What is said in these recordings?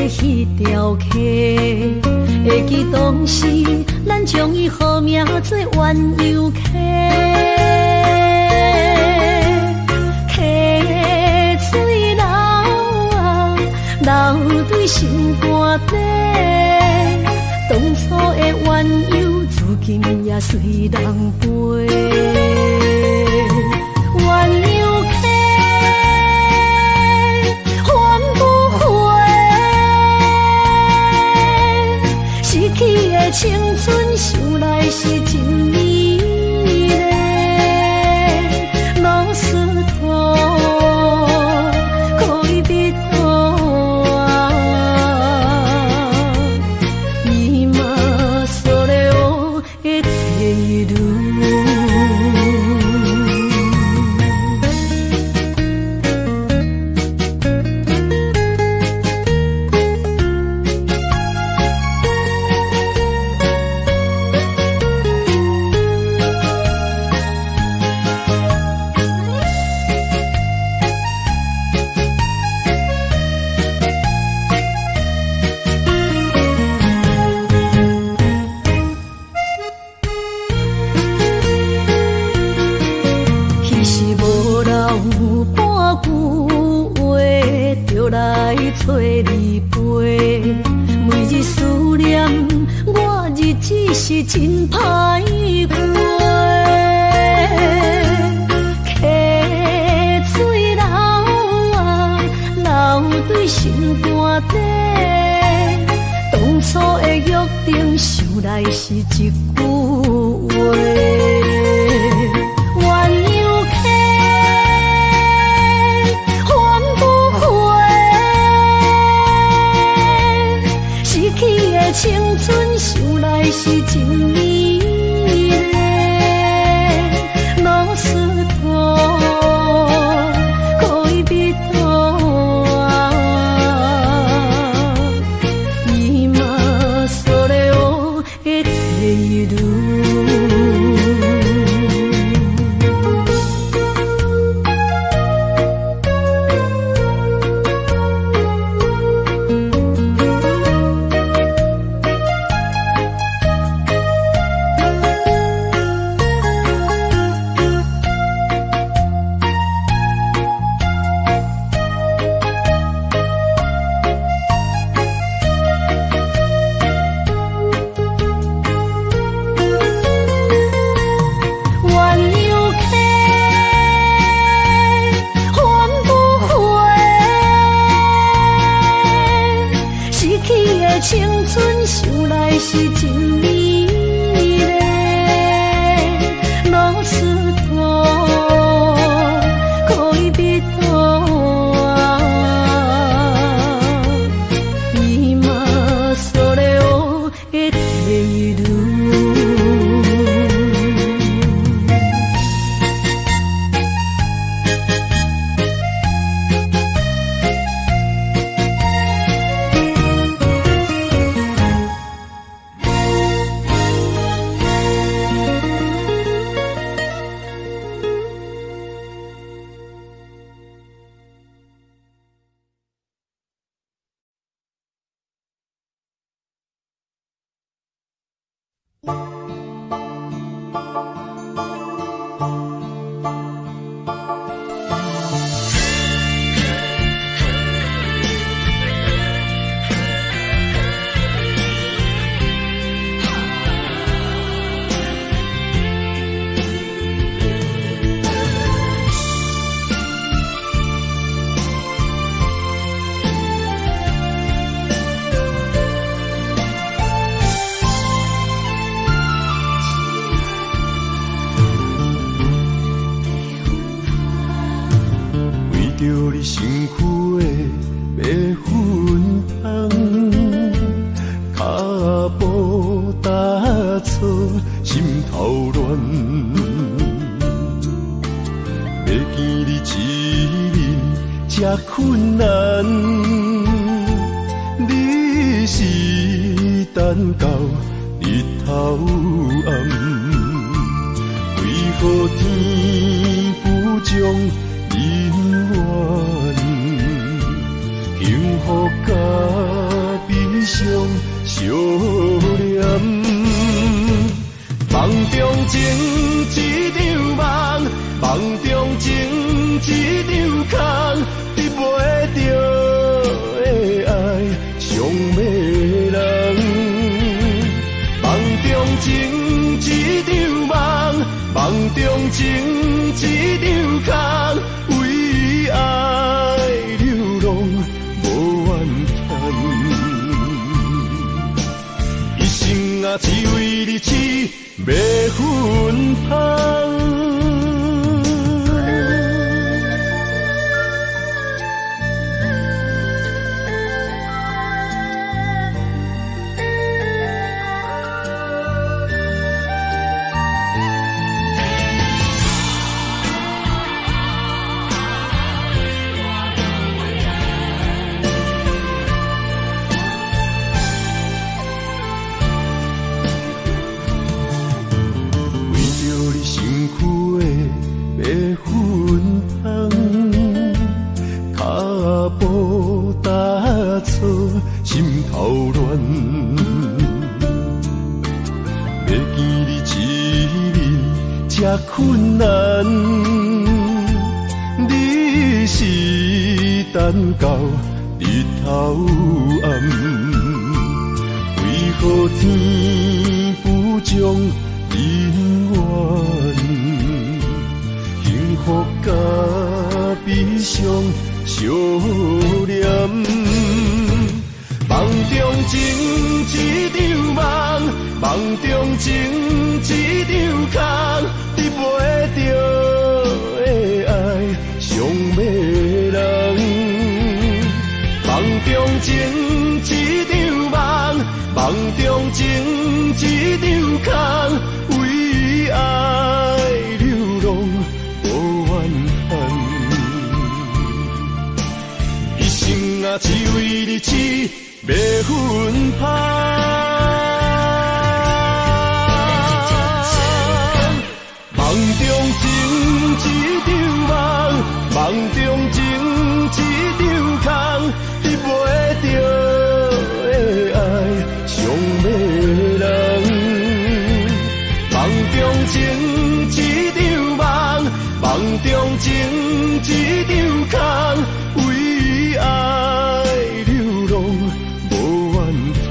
迄条溪，会记当时咱将伊号名做鸳鸯溪。溪水流啊，流对心肝底。当初的鸳鸯，如今也随人飞。鸳鸯溪，还不回。失去的青春，想来是真美丽。老师徒，可以比多啊，伊嘛所了的退路。来找你陪，每日思念我，日子是真歹过。溪水流啊，流对心肝底。当初的约定，想来是一句话。青春想来是真美丽，老师徒可以比多啊，伊嘛所了的退路。青春想来是真美丽，老师徒可以比多啊，伊嘛所了的退路。着你身躯的白粉红，脚步踏错，心头乱。要见你一面这困难，你是等到日头暗，为何天不将？因缘幸福甲上相念。梦中情一场梦，梦中情一场空，得袂着的爱上迷人。梦中情一场梦，梦中情一场空，为爱流浪无怨叹。一生啊，只为你痴，要分芳。心头乱，要见你一面这困难，你是等到日头暗，为何天不将人怨？幸福甲悲伤相连。梦中情一场梦，梦中情一场空，得袂着的爱上迷人。梦中情一场梦，梦中情一场空，为爱流浪无怨叹。一生啊，只为你痴，要分芳。梦中情一场梦，梦中情一场空，得袂着的爱上迷人。梦中情一场梦，梦中情一场空，为爱流浪无怨叹。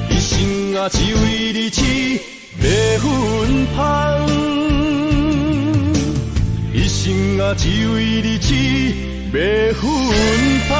一生啊，只为你痴，要分芳。一生啊，只为你痴，要分芳。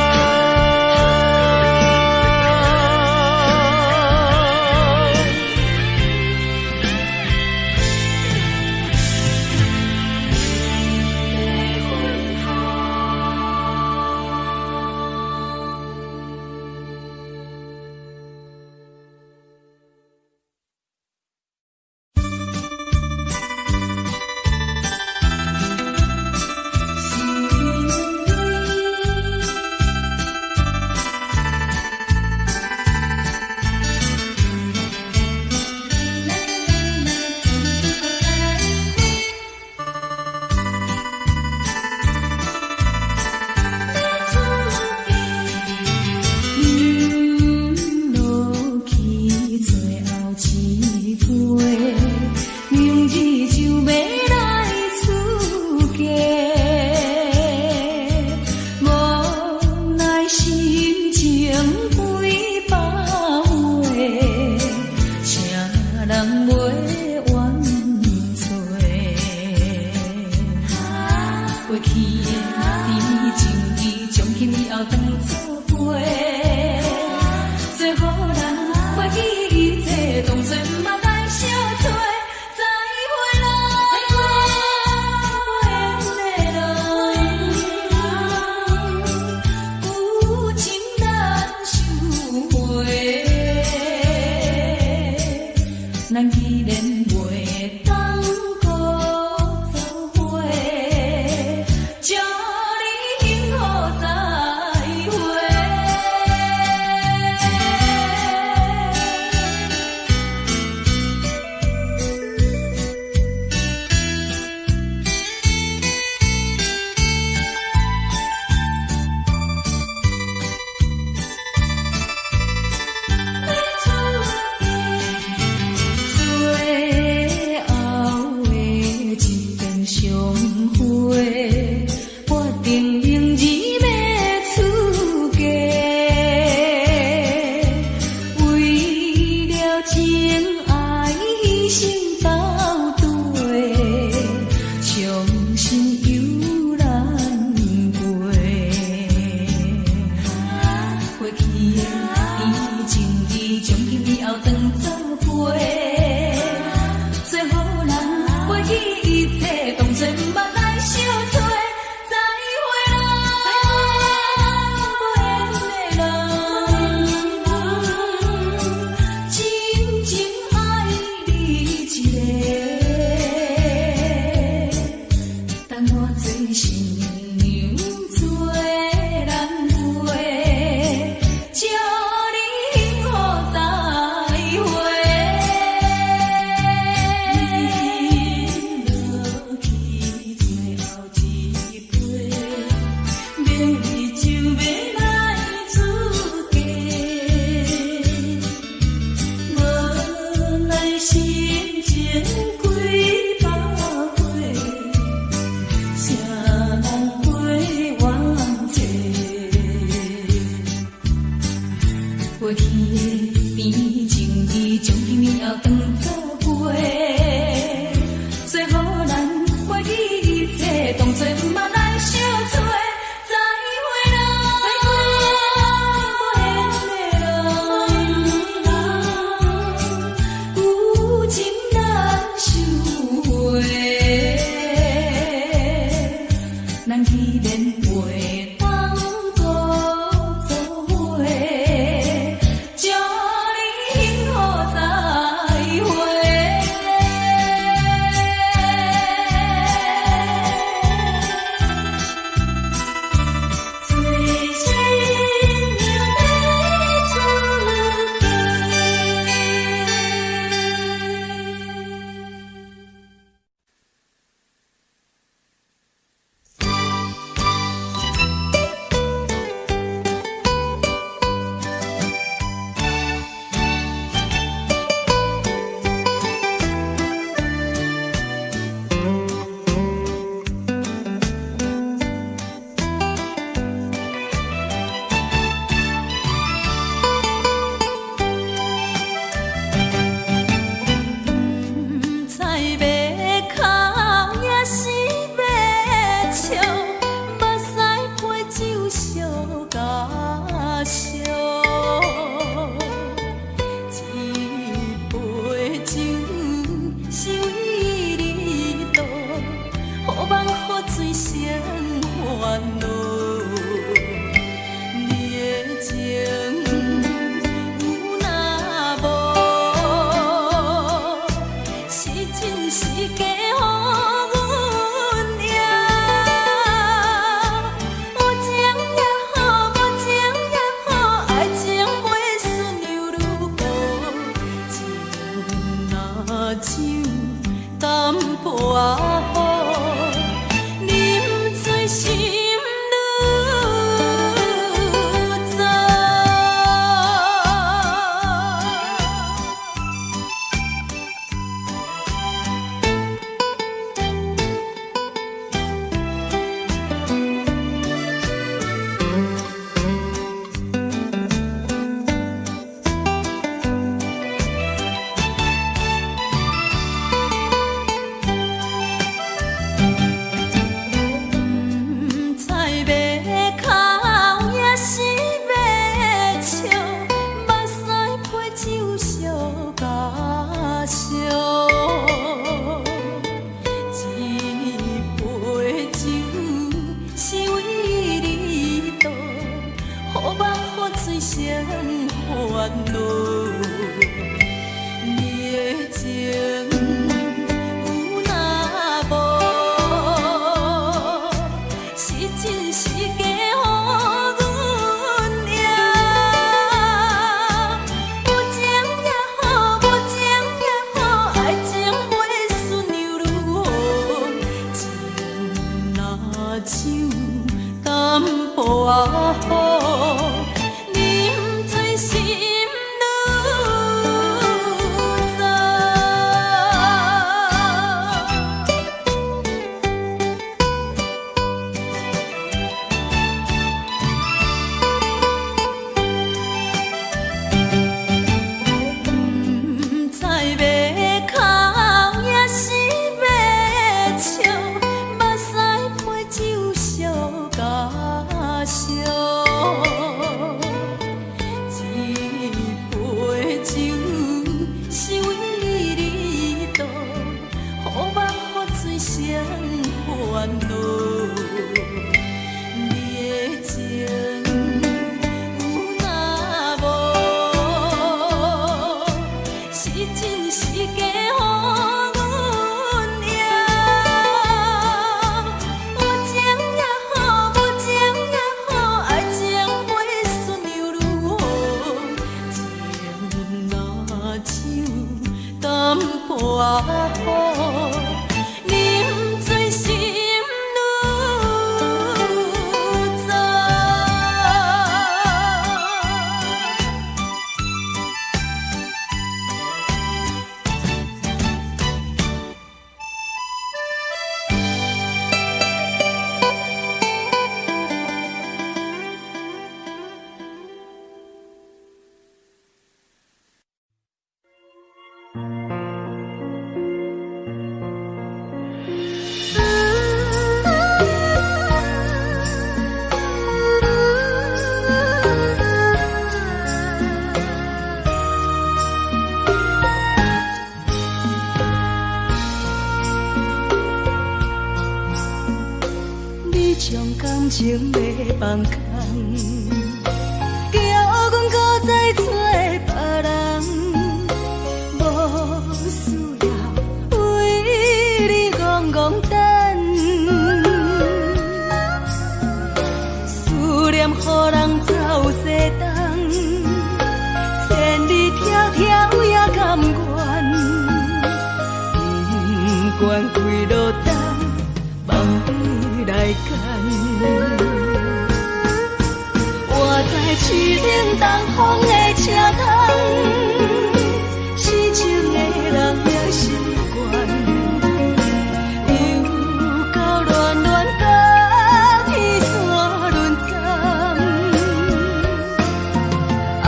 饮醉心如醉。情要放空，叫阮搁再找别人，无需要为你戆戆等。思念予人走西东，千里迢迢也甘愿，不管几落冬，梦伊来牵。我在市顶东风的车窗，痴情的人也习惯，又到恋恋到天山沦陷。啊，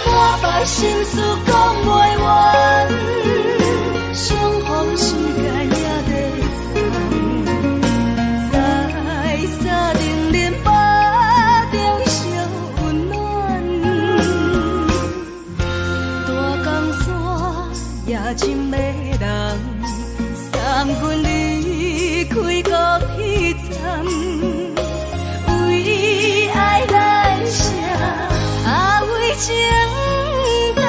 满腹心事讲袂完，相逢时间也在长，在沙丁林巴中烧温暖。大江山夜深的人，送阮离开高铁站，为爱来写，啊为情长。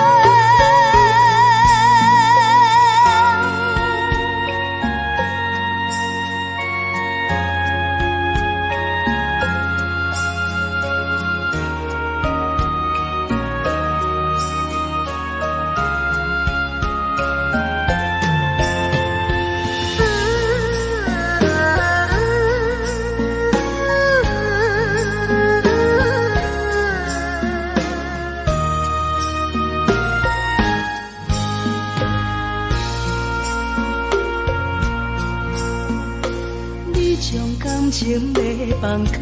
感情要放空，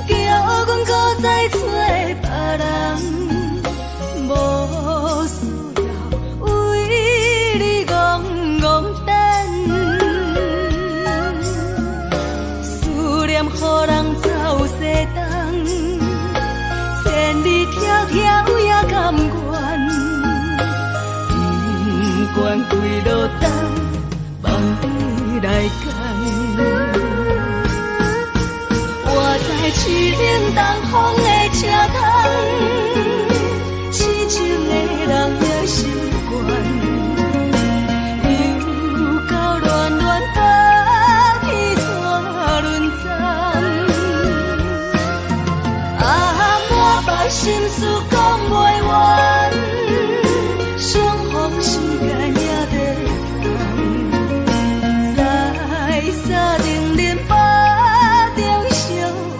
叫阮搁再找别人，无需要为你戆戆等。思念予人走西东，千里迢迢也甘愿，不管几落冬，梦伊来牵。我在市顶东风的车窗，痴情的人也习惯，又到恋恋到天山沦陷。啊，满腹心事讲袂完，相逢时间也在长，在沙丁林巴中烧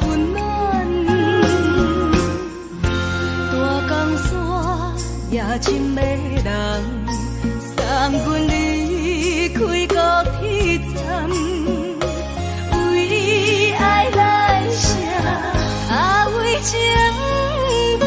温暖。大江山夜深的人，送阮离开高铁站，为爱来写，啊为情长。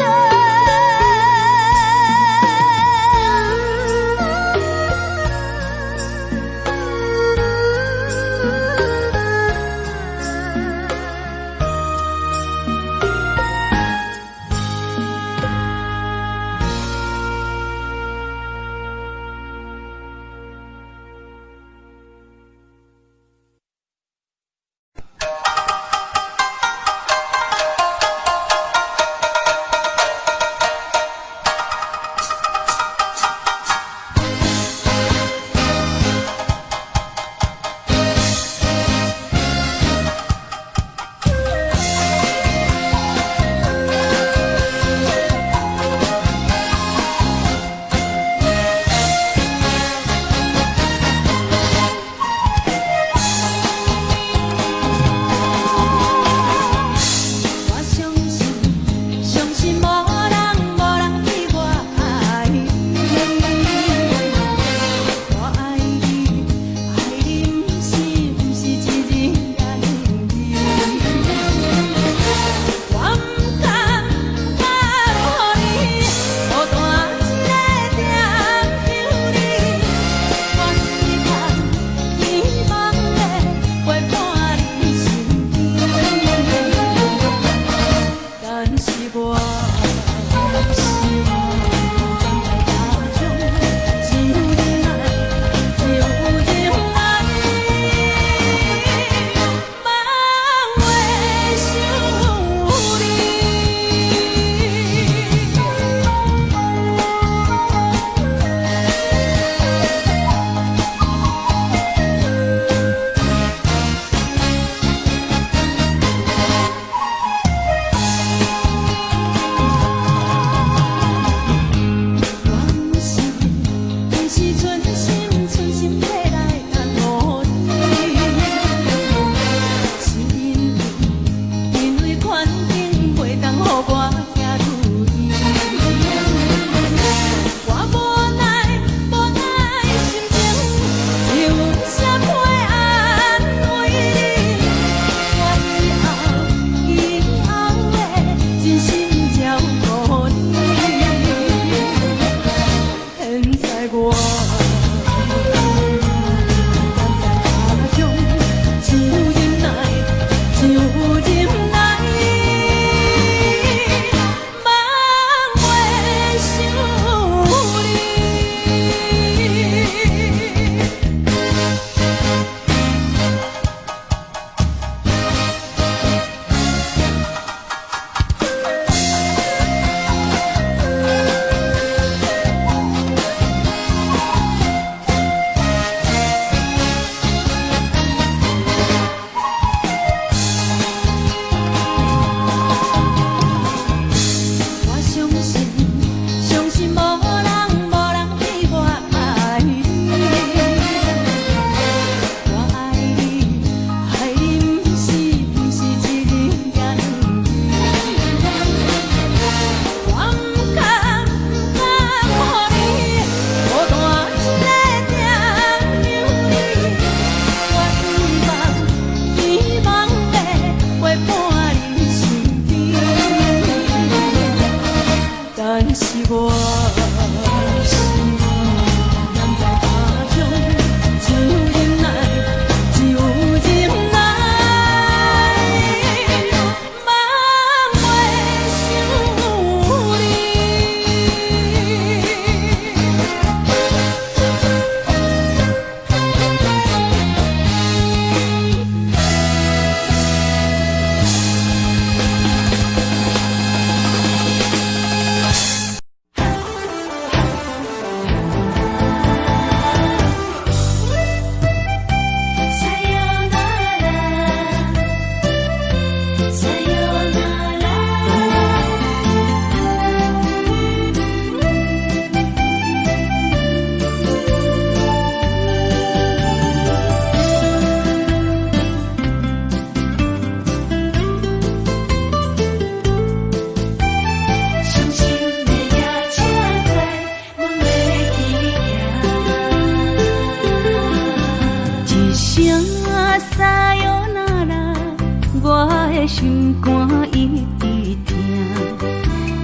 心肝一直疼，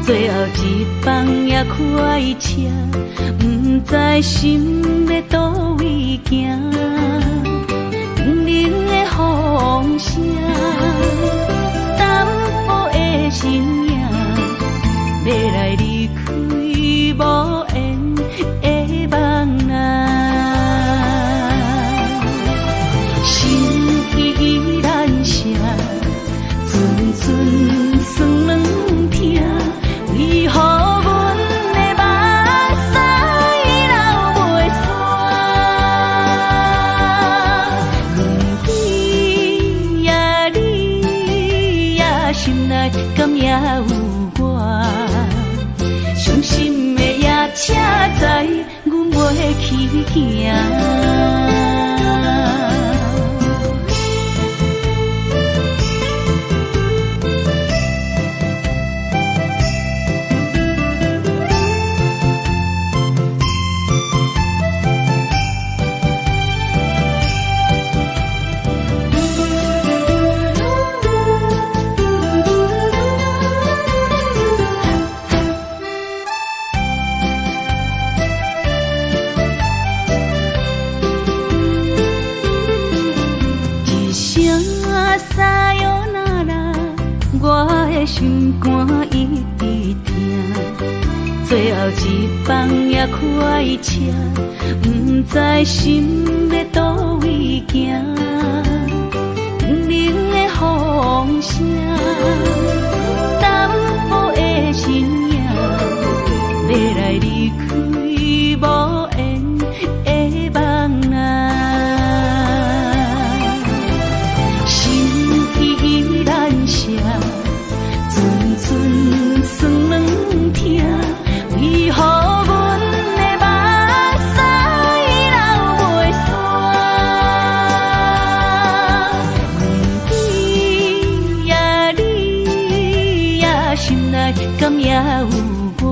最后一放也开车，不知心要倒位行，冷冷的风声，淡薄的身影，要来离开无缘的梦啊，心依然舍。寸寸酸软疼，为何阮的目屎流袂煞？问你呀，你呀，心内敢也有我？伤心的夜车载，阮袂去行。我的心肝一直疼，最后一放也开车，不知心要倒位行。冷冷的风声，淡薄的身影，要来离开无缘的梦啊，心依然舍。寸酸软疼，为何阮的目屎流袂煞？问你呀，你心内敢也有我？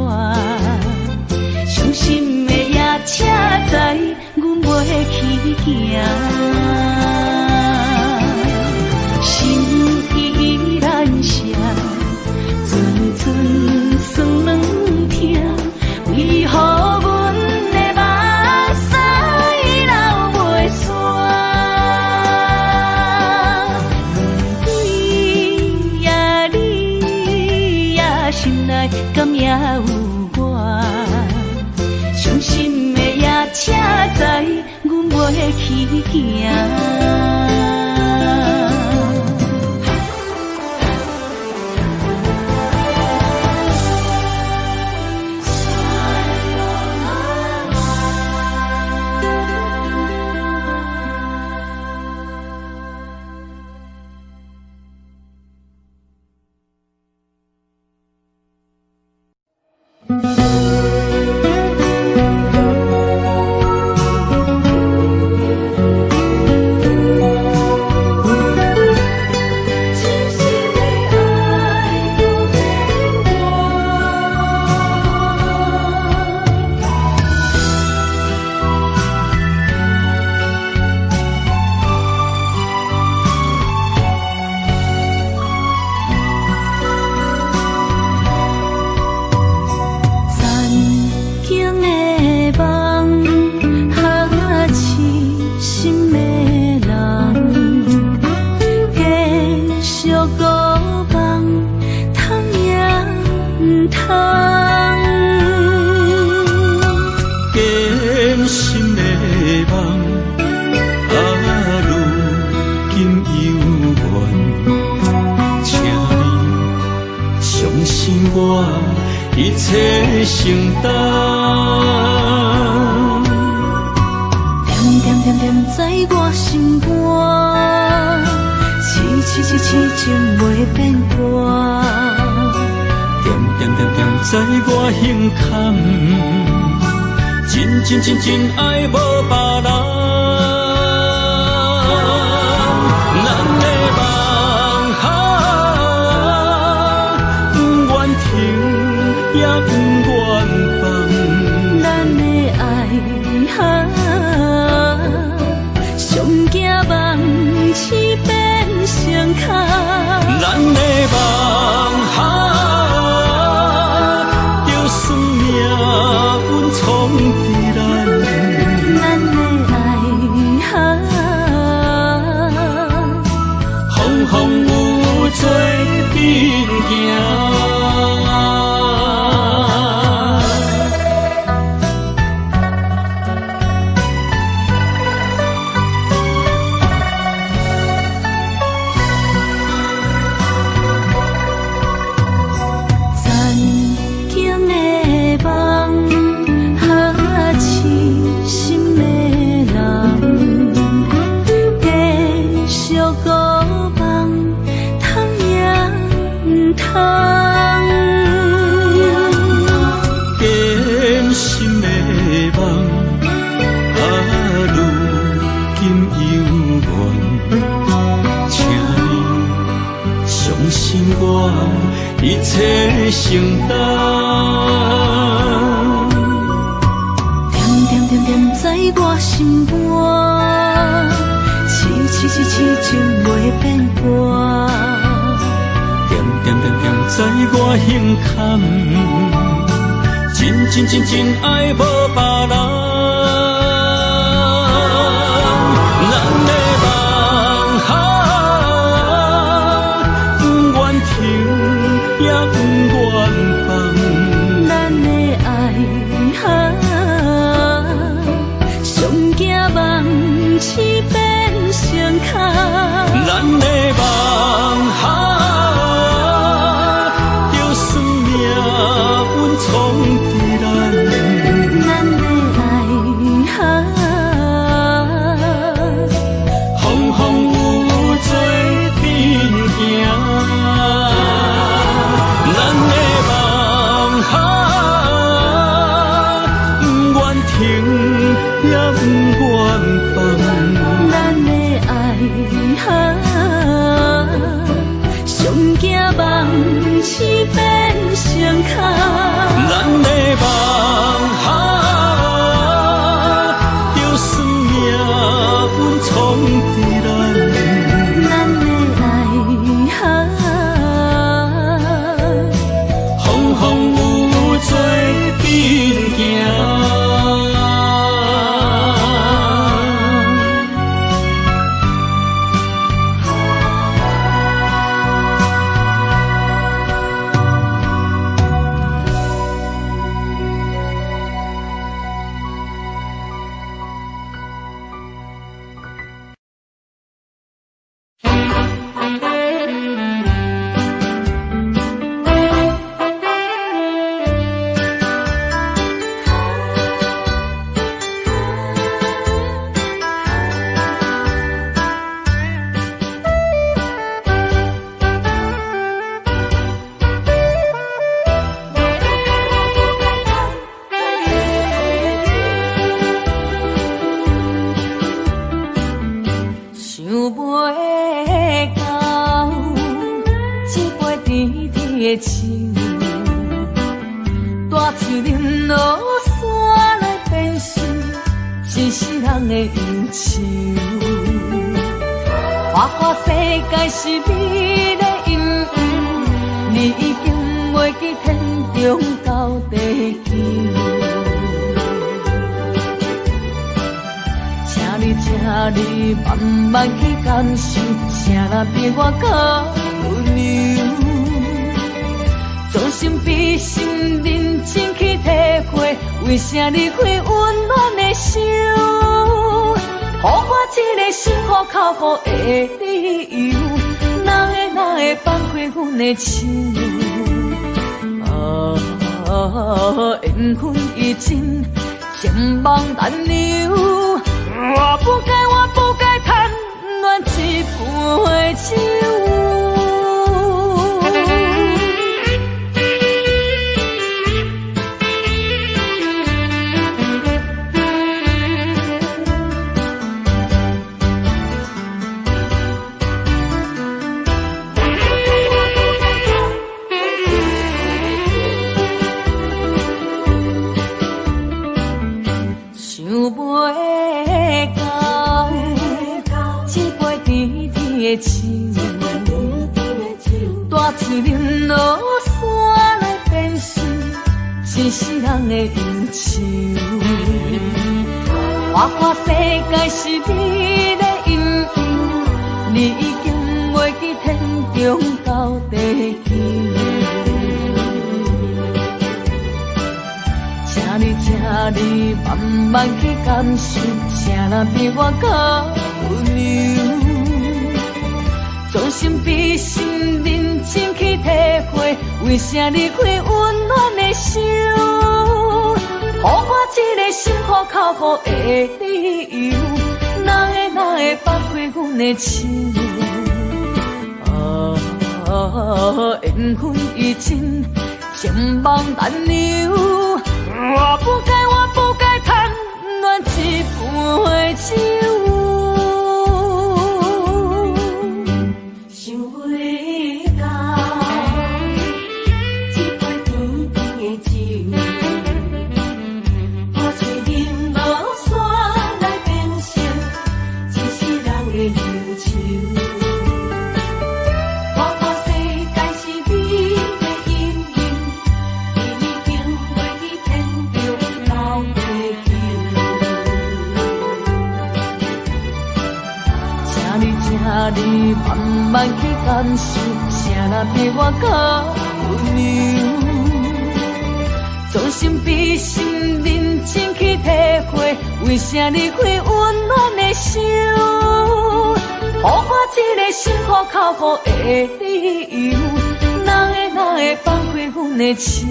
伤心的夜车载，阮袂去行。心依然伤，阵阵酸软痛，为何阮的目屎流袂煞？对呀，你呀，心内敢也有我？伤心的夜车载，阮袂去行。真爱无别人，咱的梦不愿停，也不愿放。咱的爱上惊梦痴变成空。咱的梦就算命运冲敌咱。风有做阵行。一切承担，点点在我心肝，痴情袂变卦。点在我胸坎，真爱无别人。咱的梦不愿停，也不愿放。咱的爱上惊梦痴变成空。咱的梦就算命运冲敌咱。咱的爱风有做阵行。咱的树，大树林落山来变成一世人的忧愁。花花世界是美丽阴影，你已经袂记天中到地球。请你慢慢去感受，谁人比我较温柔？将心比心，认真去体会，为啥离开温暖的手？予我一个心苦口苦的理由，哪会放开阮的手？缘分已尽，情梦难留。我不该贪恋一杯酒。大树林落山来变成一世人的忧愁。花花世界是美丽阴影，你已经袂记天中到地球。请你慢慢去感受，谁人比我较温柔？将心比心，认真去体会，为啥离开温暖的手？予我一个心苦口苦的理由，哪会放开阮的手？缘分已尽，情梦难留。我不该贪恋一杯酒。你慢慢去感受，谁人比我较温柔？将心比心，认真去体会，为啥离开温暖的手？予我一个心苦口苦的理由，哪会放开阮的手？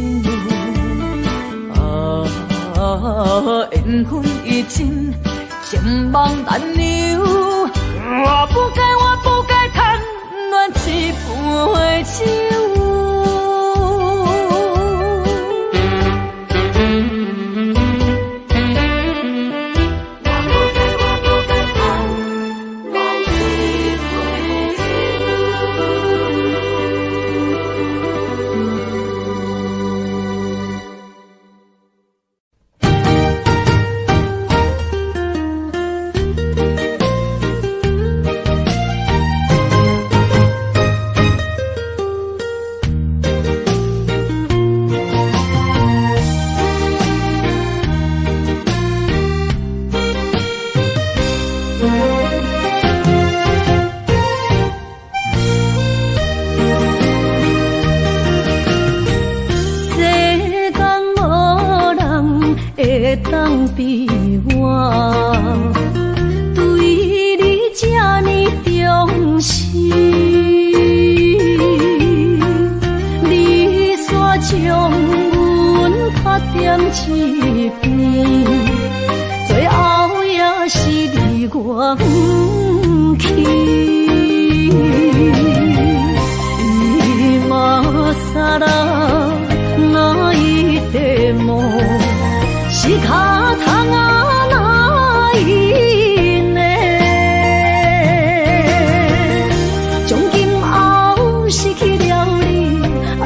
缘分已尽，情梦难留。我不该贪恋一杯酒。当比我对你这呢重视，你煞将阮拍点一边，最后也是离我不去。今ら泣いても仕方がないね。从今后失去了你，爱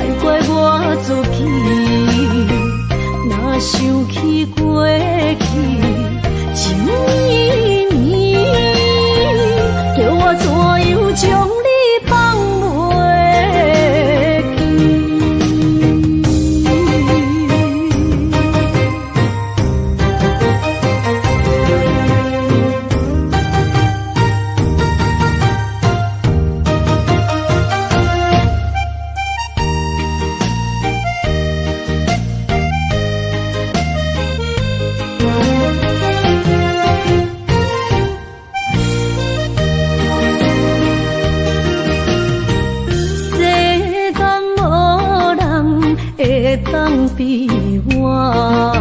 会当比我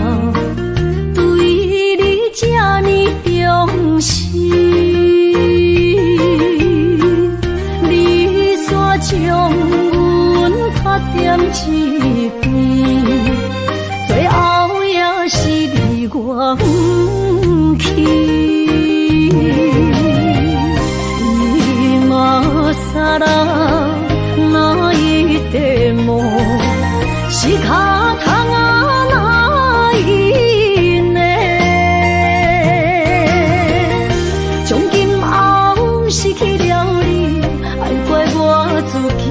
对你这呢重视，你煞将阮拍点一边，最后也是离我不去。今さら泣いても仕方がないね。从今后失去了你，爱怪我自己。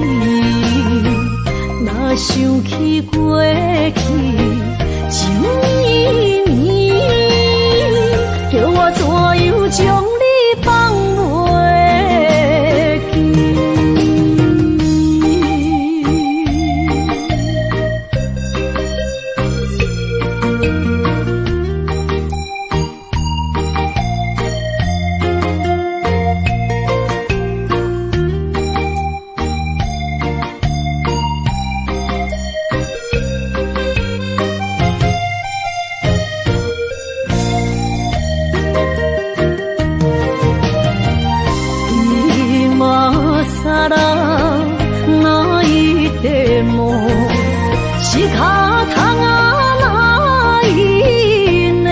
若想起过去情绵绵，叫我怎样将你放袂记？仕方がないね。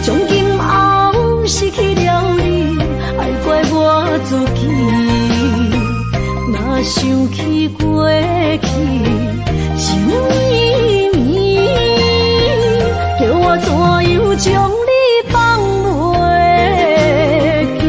从今后失去了你，爱怪我自己。若想起过去情绵绵，叫我怎样将你放袂记？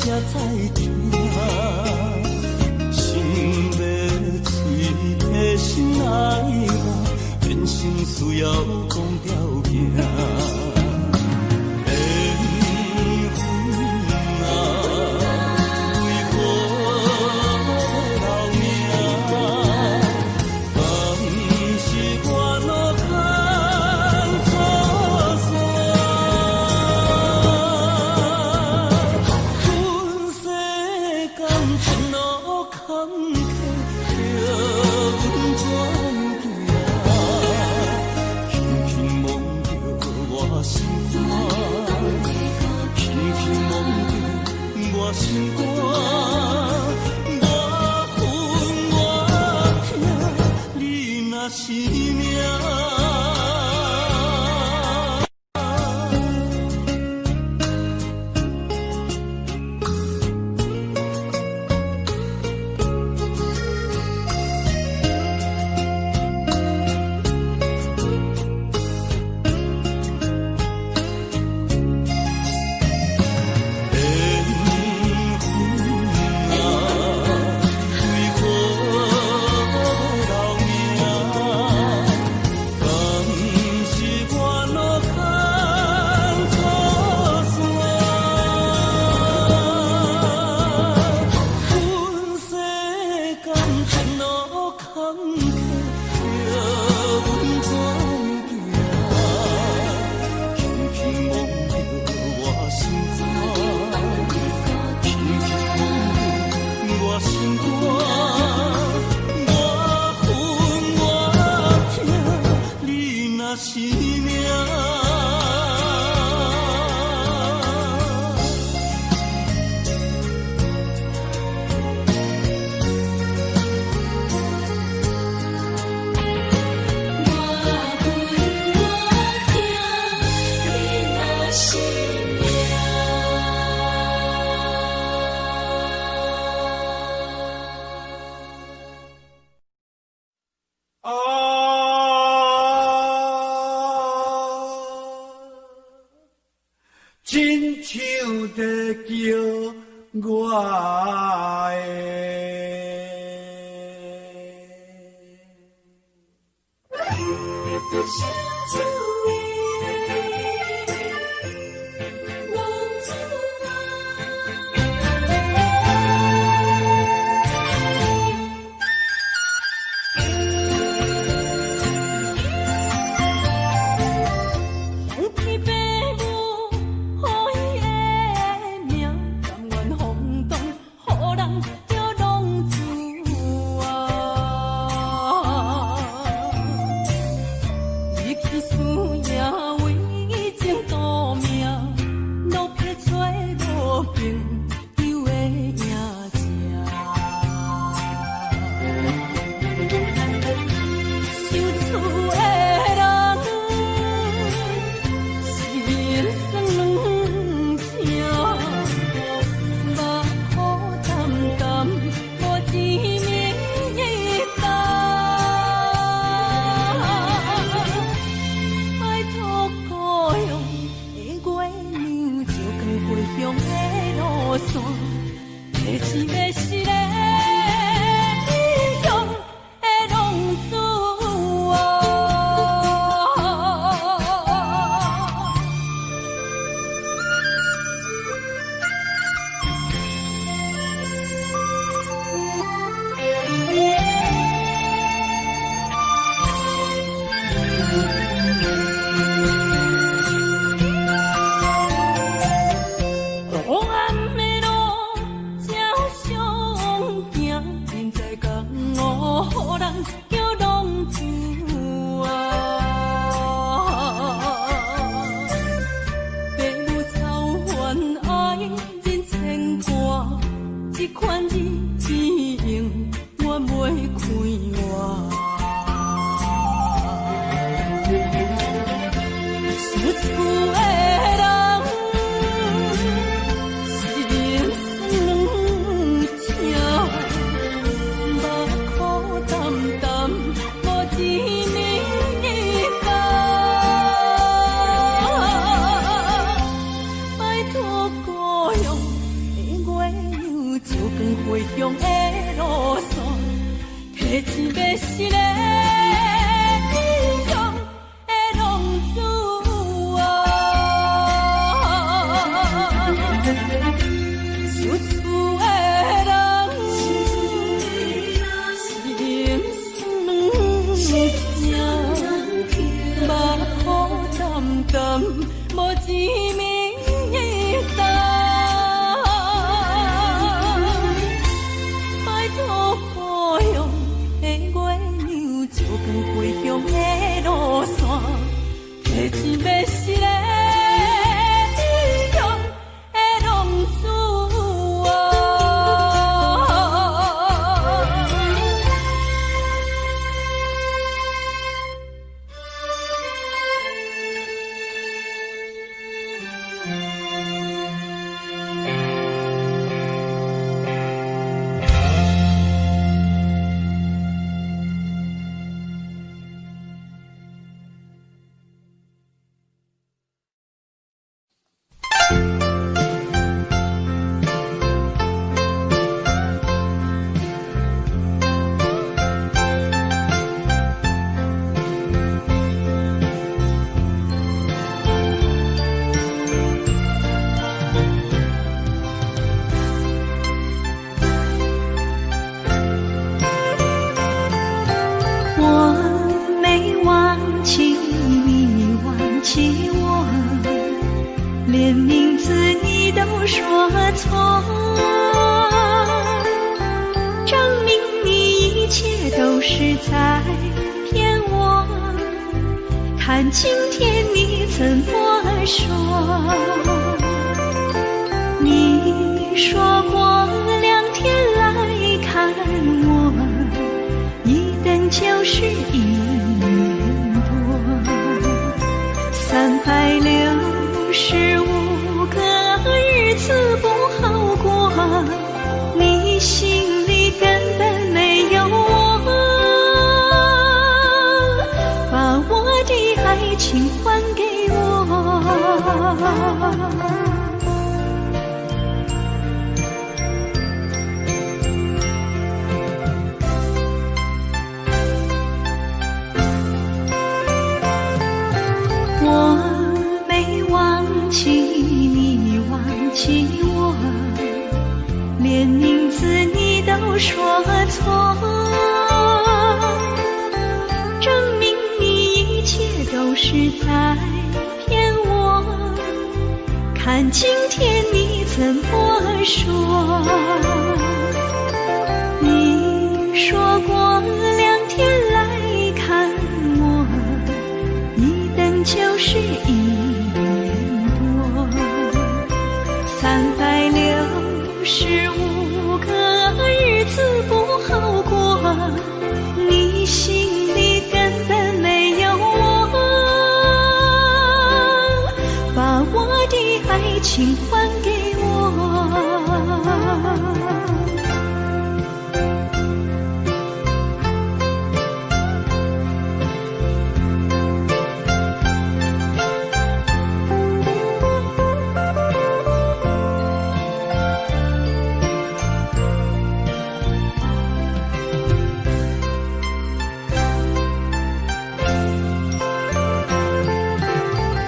才知听，心要碎体心爱我，变成需要讲条件。心肝，轻轻摸着我心肝，我恨我痛，你若是命。亲像在叫我的。英雄的浪子啊！起我，连名字你都说错，证明你一切都是在骗我。看今天你怎么说？你说过2天来看我，一等就是1年多，365个日子不好过，你心里根本没有我，把我的爱情还给我。我没忘记你忘记我，连名字你都说错，证明你一切都是在骗我。看今天你怎么说？你说过2天来看我，一等就是1年多，365个日子不好过，你心里根本没有我，把我的爱情还给我。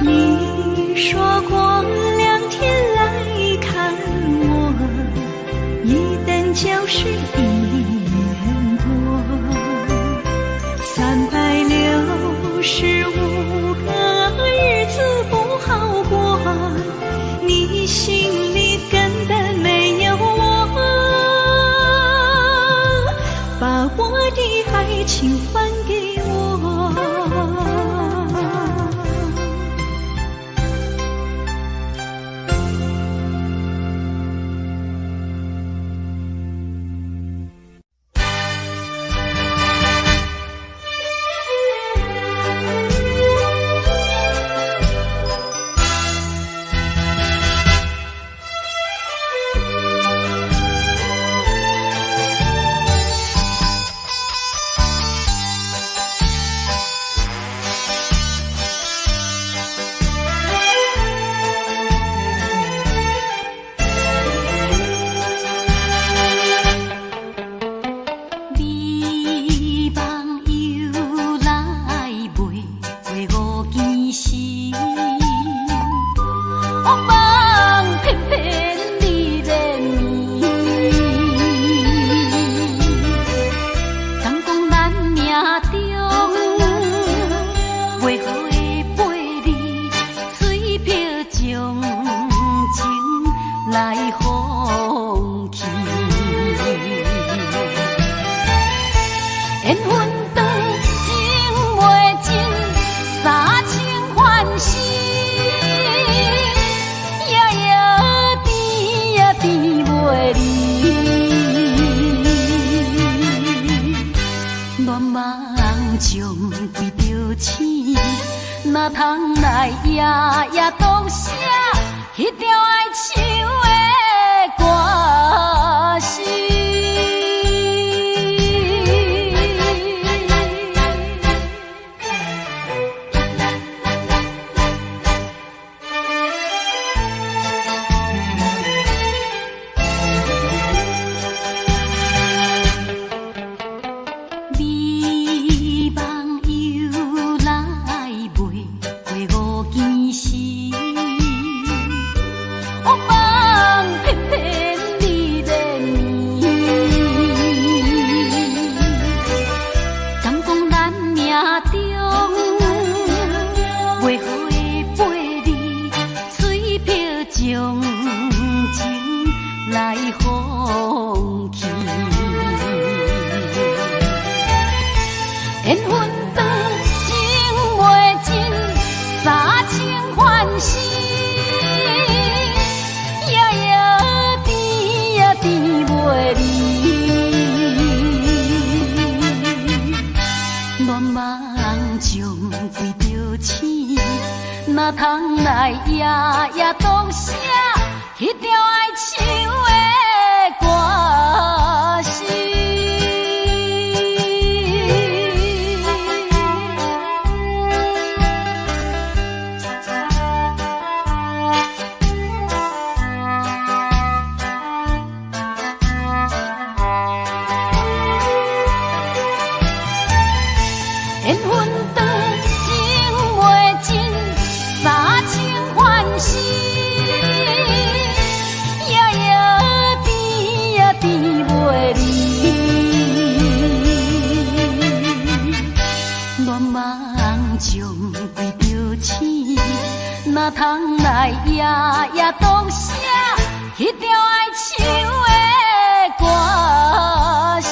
你说过2天来看我，一等就是1年多，365个日子不好过，你心里根本没有我，把我的爱情还给我。哪通来夜夜读写迄条爱唱的歌词？我哪通来夜夜读写迄条爱唱的歌词？缘分长情袂尽，三情换死，夜夜甜呀甜袂离。恋梦中为着醒，哪通来夜夜读写迄条爱唱的歌词？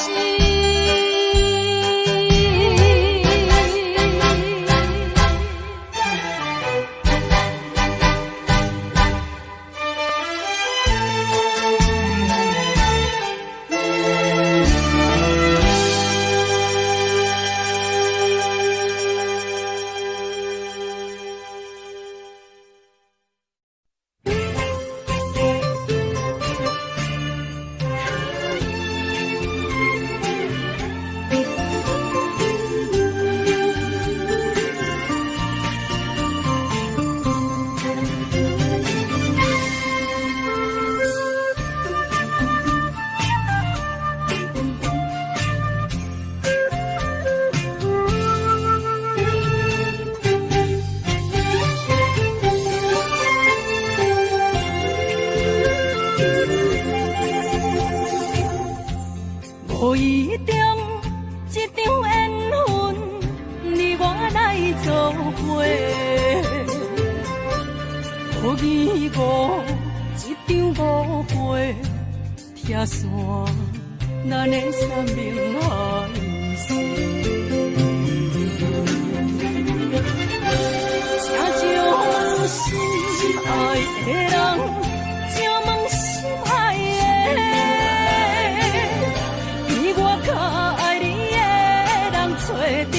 无意中一场缘分，你我来作伙；无意误一场误会，拆散咱的三明海誓。请将心爱的人，请问心爱的。较爱你的人找着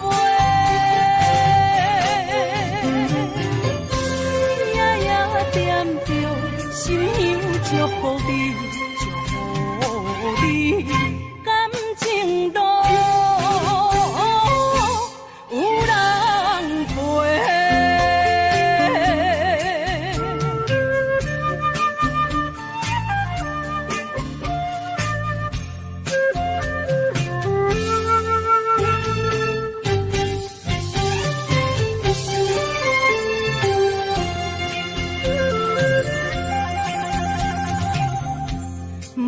袂，夜夜惦着心香祝福你，祝福你感情路有人陪。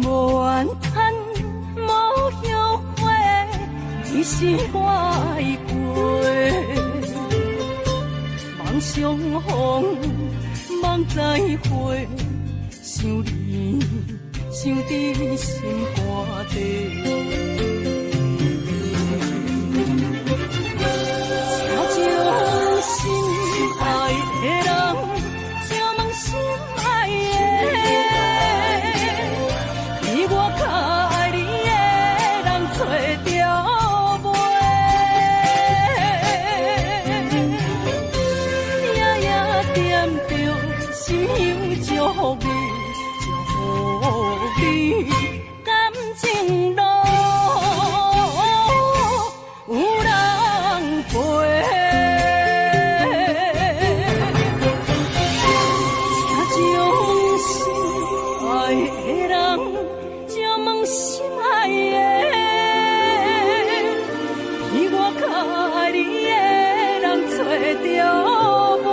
无怨叹，无后悔，你是我的过。梦相逢，梦再会，想你，想伫心肝底。请将心爱的人，请问心爱的。我较爱你的人找着袂，夜夜惦着心香祝福你，祝福你感情路有人陪。请将心爱的人。心爱的，比我较爱你的人找着袂。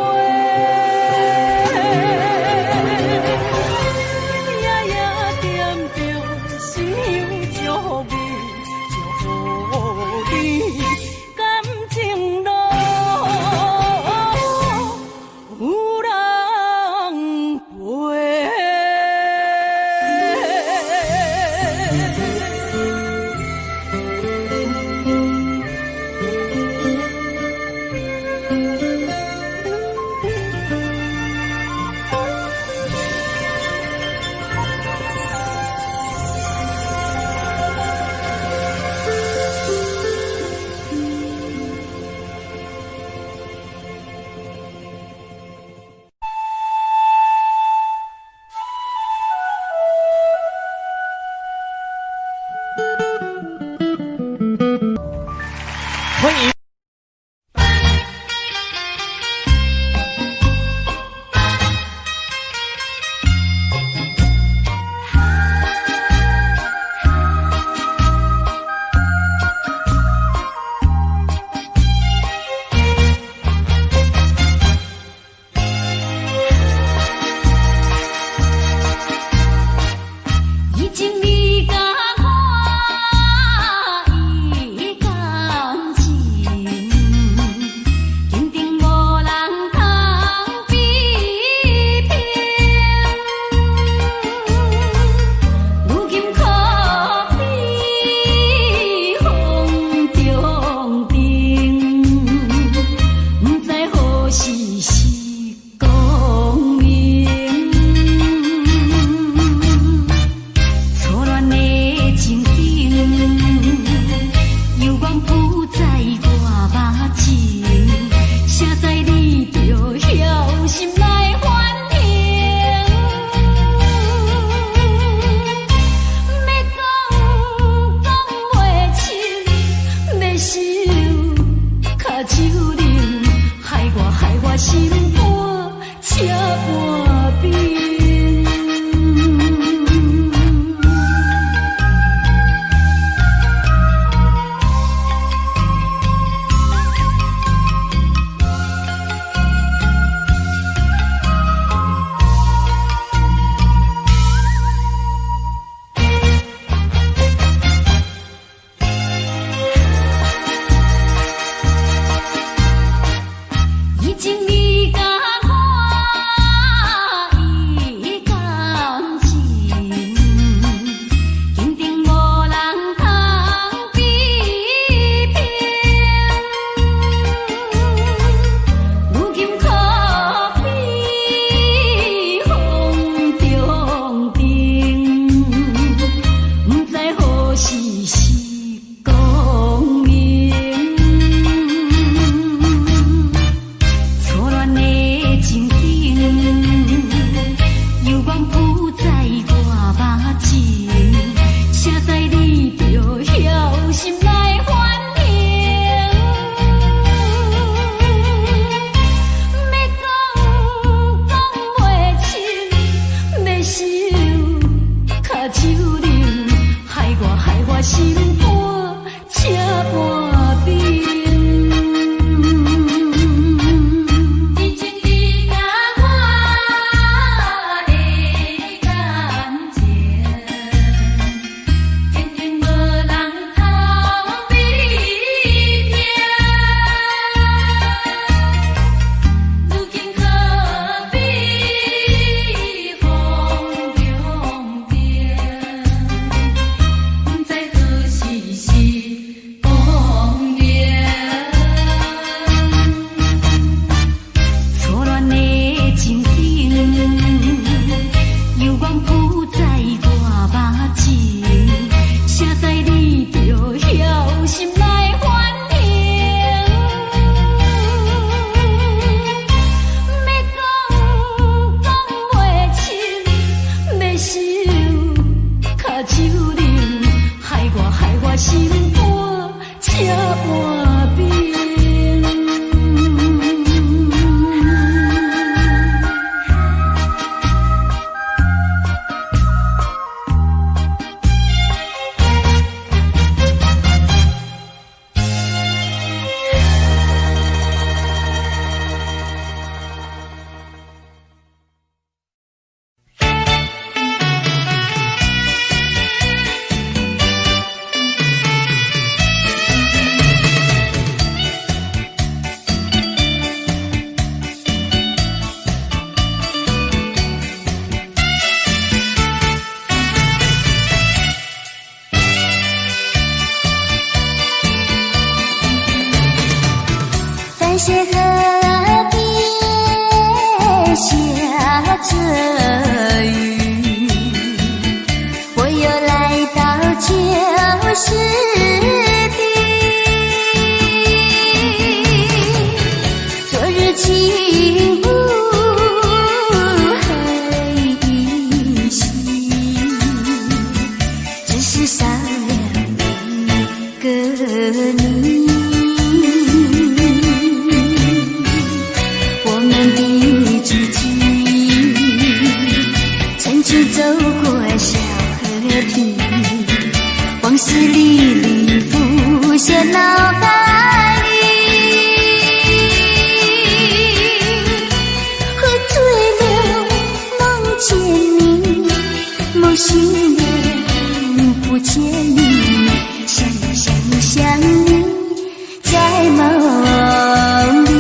心肝车半边。是河边下着雨，我又来到旧时地，昨日情不黑依稀，只是少了一个你。走过小河堤，往事历历浮现脑海里，喝醉了梦见你，梦醒了不见你，想你在梦里。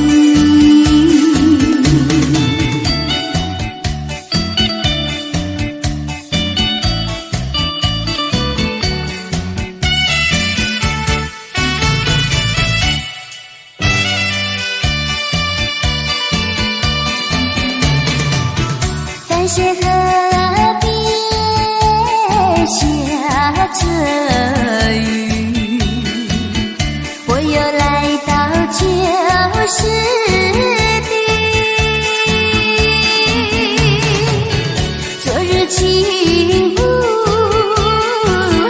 是河边下着雨，我又来到旧时地，昨日情不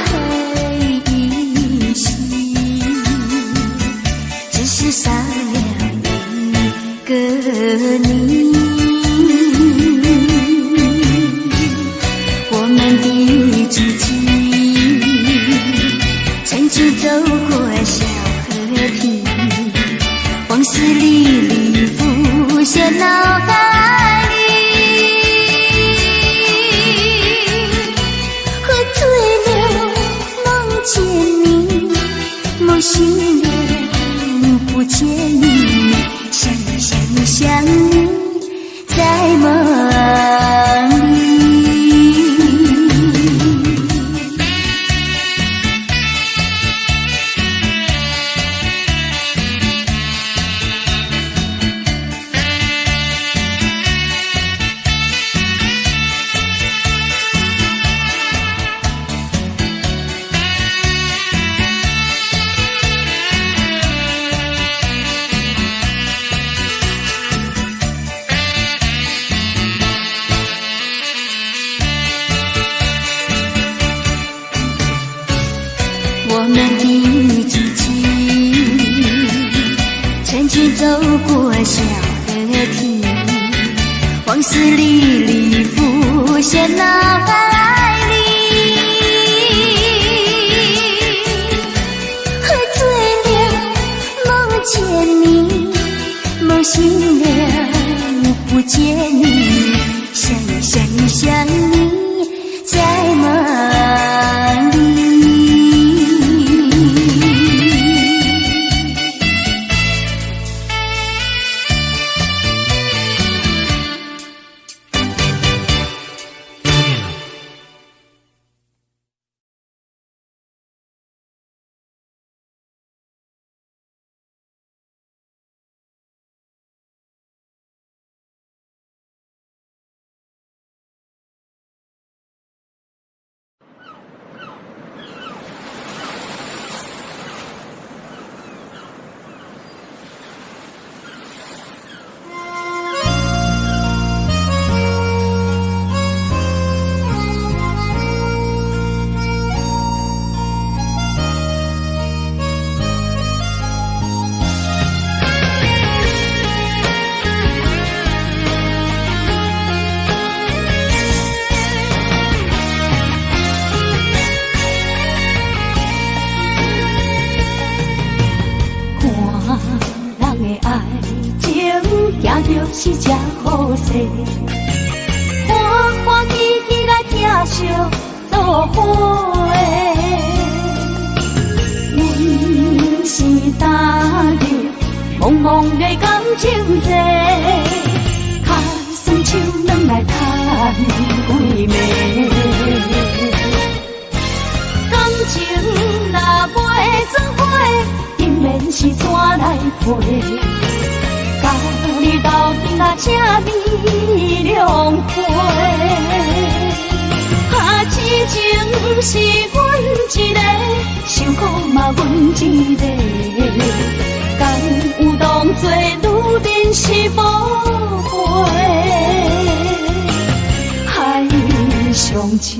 黑依稀，只是少了一个你。我们的知己，曾经走过小河堤，往事历历浮现脑海里，喝醉了梦见你，梦醒了不见你，想你在梦里。我们的知己，曾经走过小河堤，往事历历浮现脑海里，喝醉了梦见你，梦醒了不见你，想你在梦里。是这好势，欢欢喜喜来疼惜做伙的，阮是踏入茫茫的感情线，脚酸手软来叹几暝，感情若袂做伙，定然是怎来陪？甲你斗阵啊，请你谅会。痴情是阮一个，受苦嘛阮一个。敢有当作女人是无悔？海上深，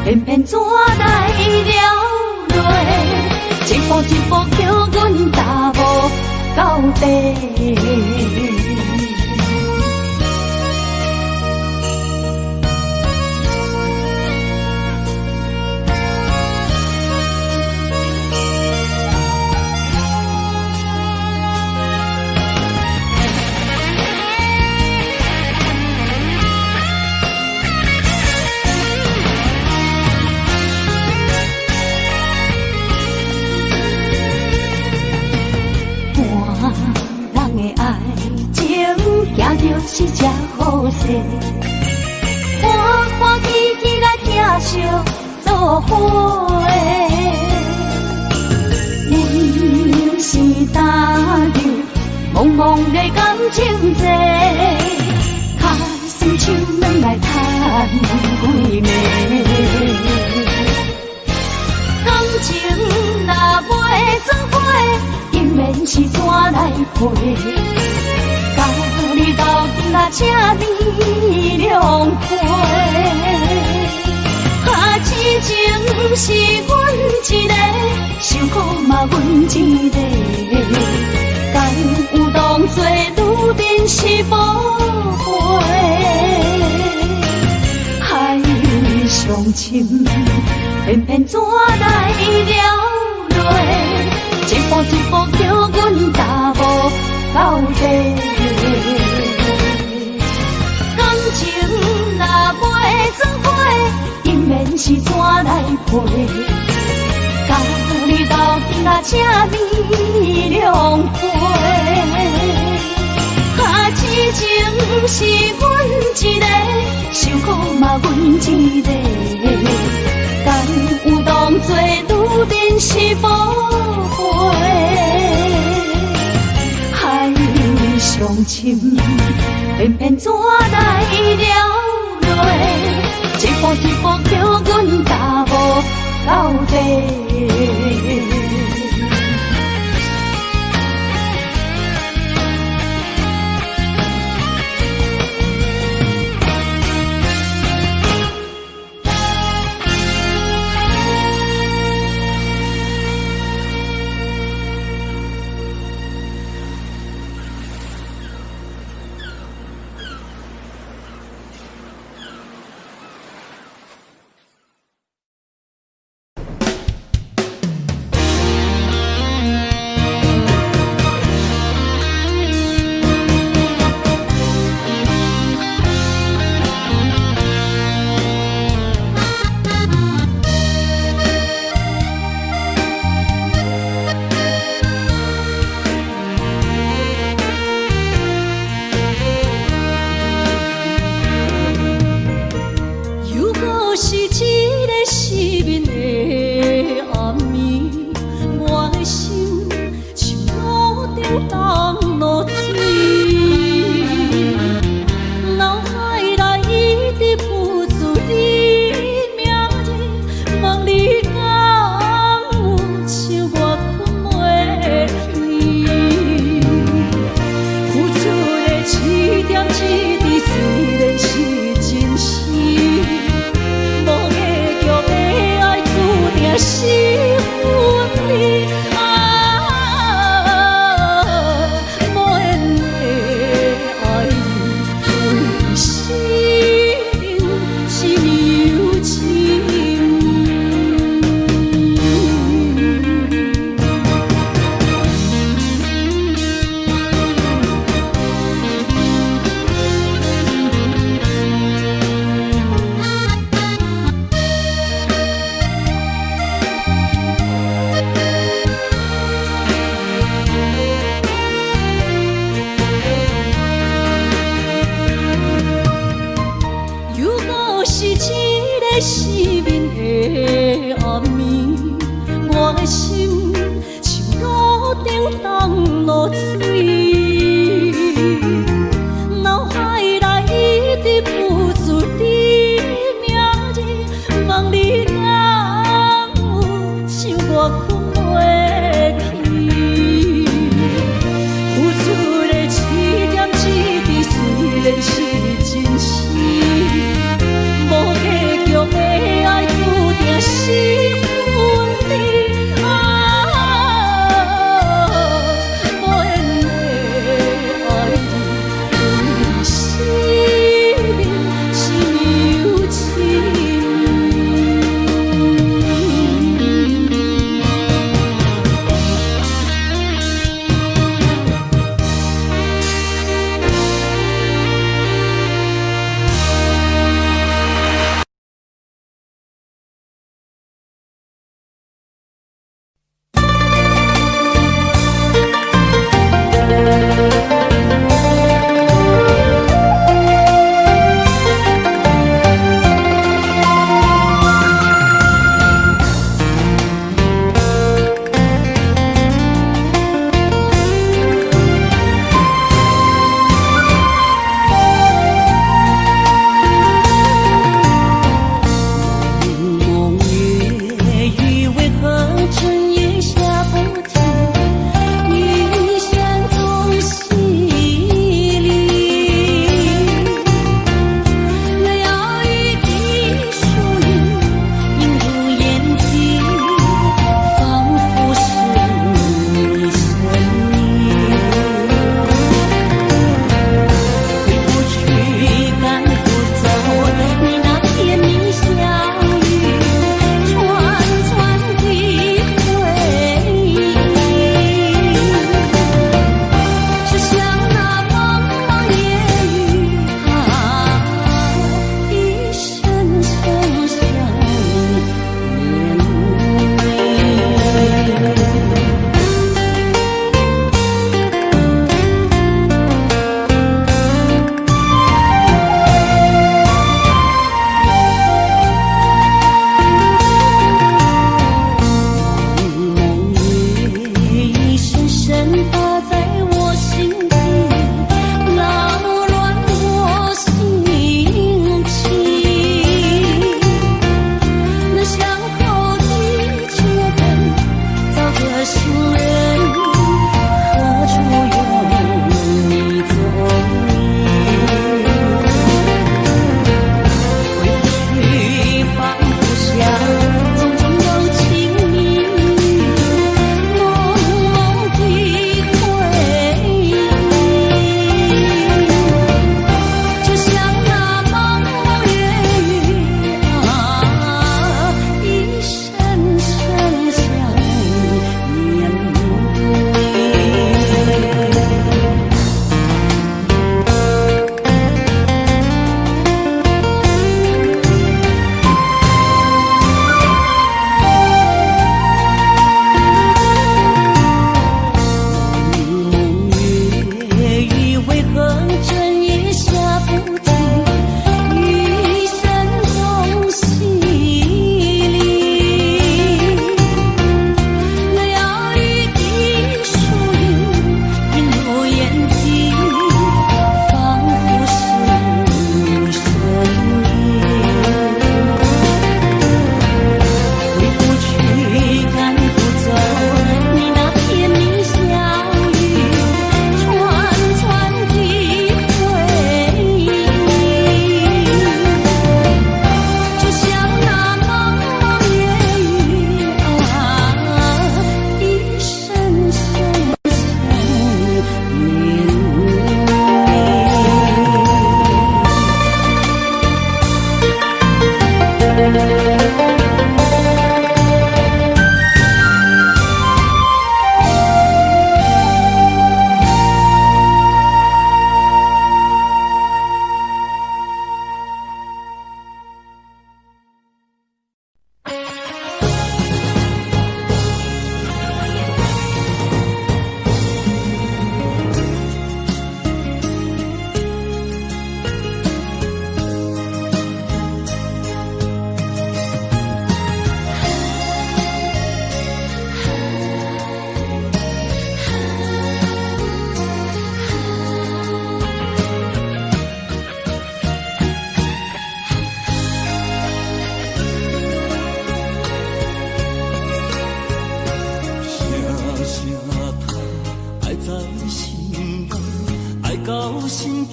偏偏怎来了落？一步一步叫阮踏无到底。是这好势，欢欢喜喜来疼惜做伙的，阮是踏入茫茫的感情线，脚酸手软来叹几暝，感情若袂做伙，定然是怎来陪？你斗阵啊，请你谅会。痴情是阮一个，受苦嘛阮一个。敢有当作女人是是宝贝，海上深，偏偏怎来了落？一步一步叫阮踏无到底。感情若袂做伙，因免是怎来陪？甲你斗阵啊，这美良陪。啊，痴情是阮一个，受苦嘛阮一个。敢有当作女人是宝贝？海上深，偏偏怎来了落？一步一步叫阮踏无到底。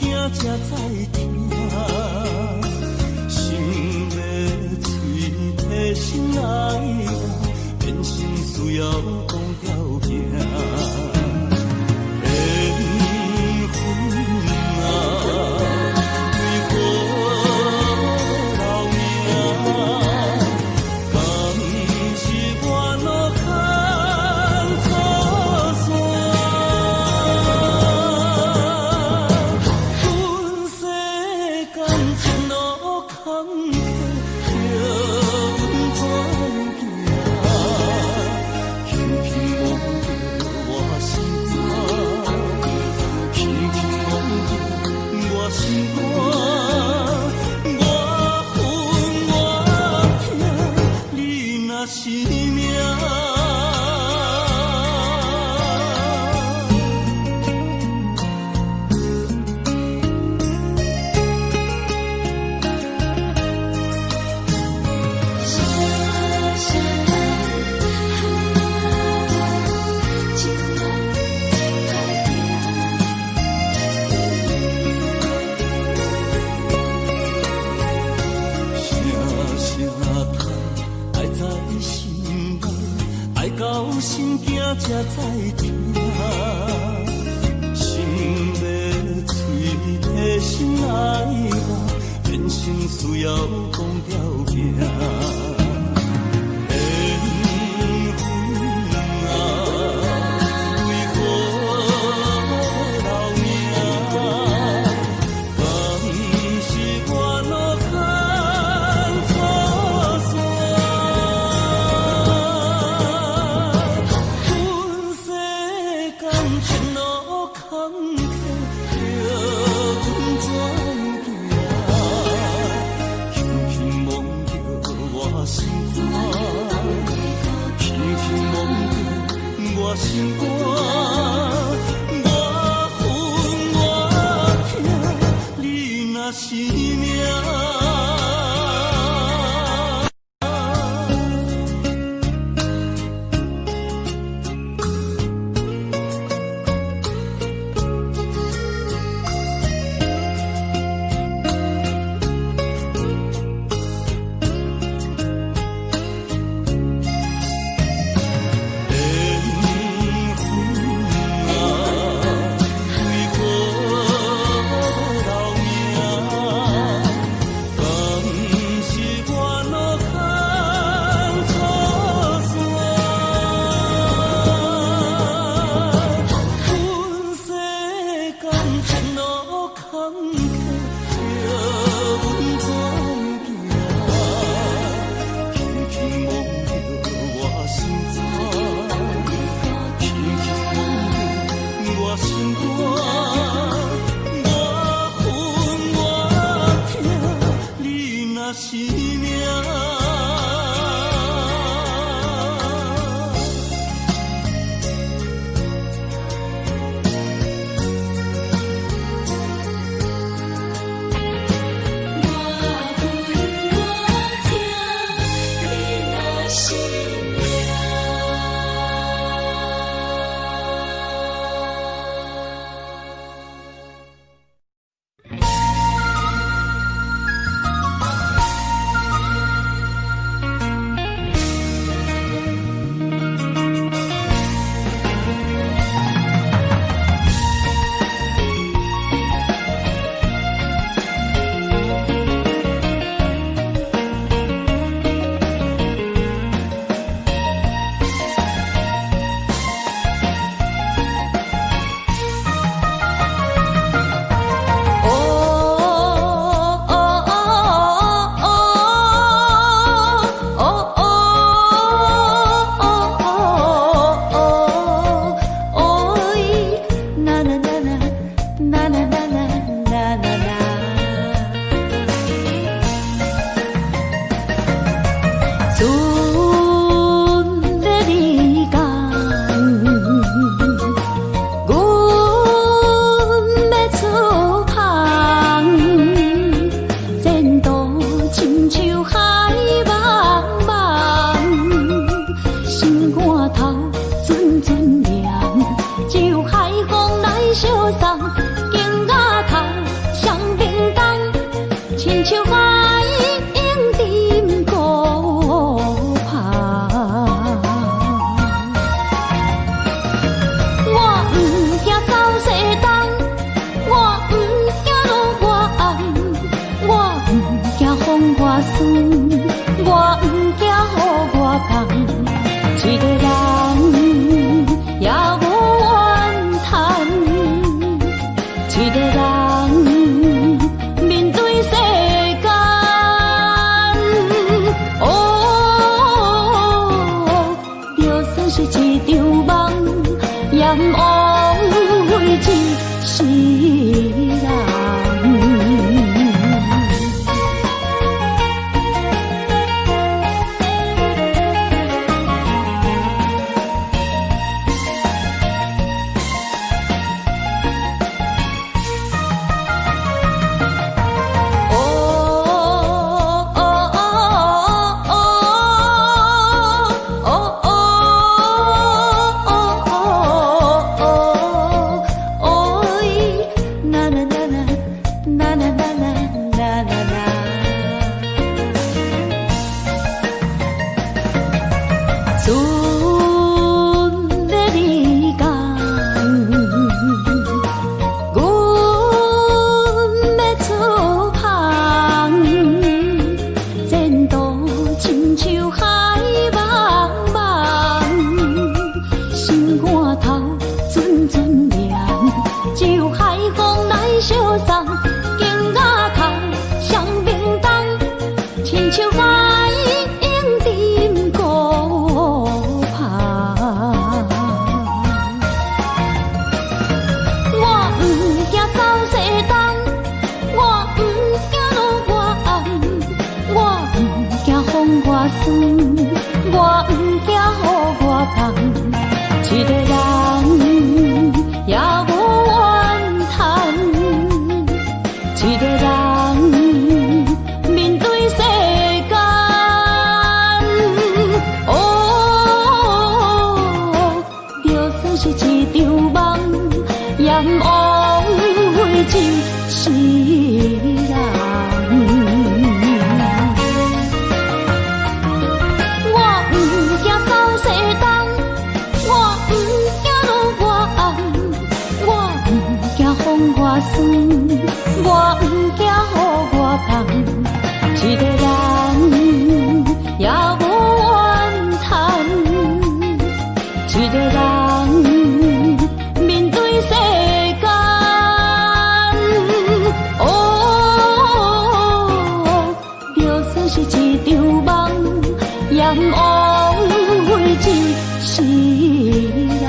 才知听，心要嘴提心爱我，变心需要讲条件。才知听，心要嘴提心爱我，变心需要讲条件。心肝，我恨我痛，你若是命。我不惊予我放，一个人也无怨叹，一个人面对世间。哦，就算是一场梦，也不枉费一世人。我酸，我不惊予我放，一个人也无怨叹，一个人面对世间。哦，就算是一场梦，也不枉费一世人。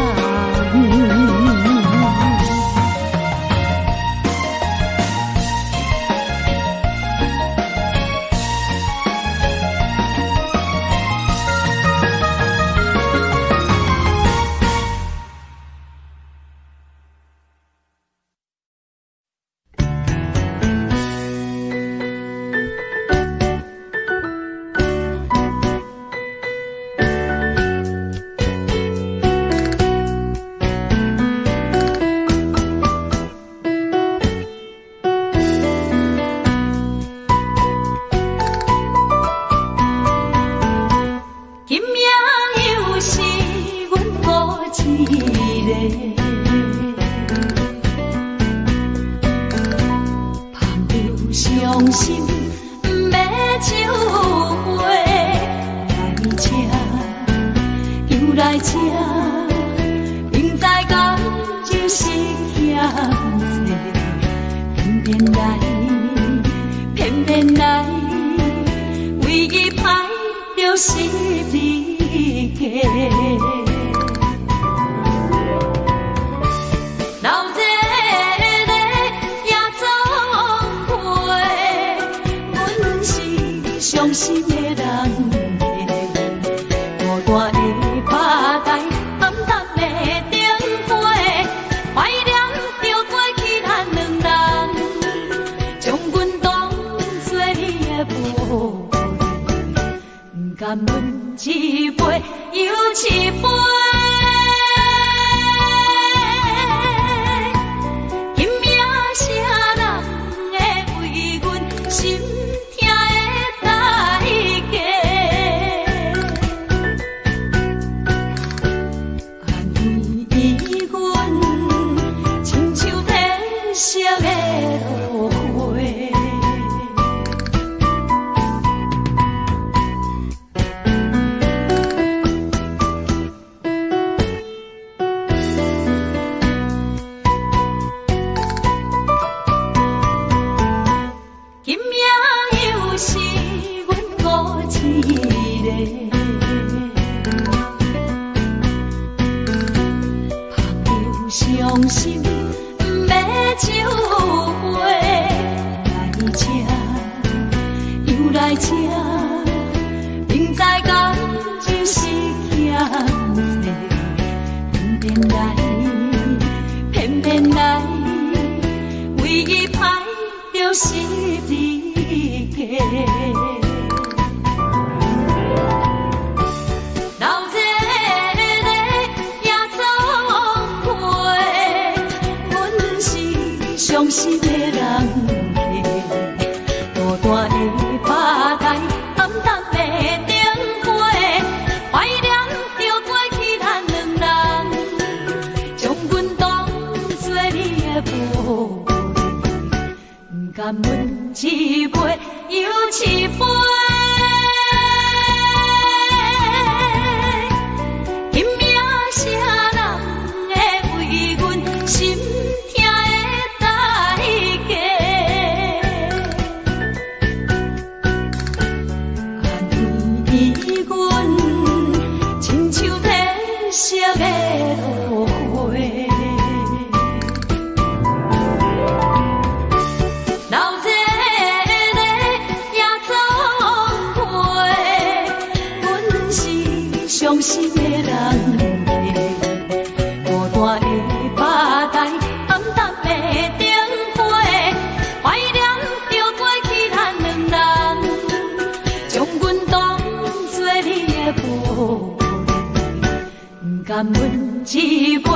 感阮一杯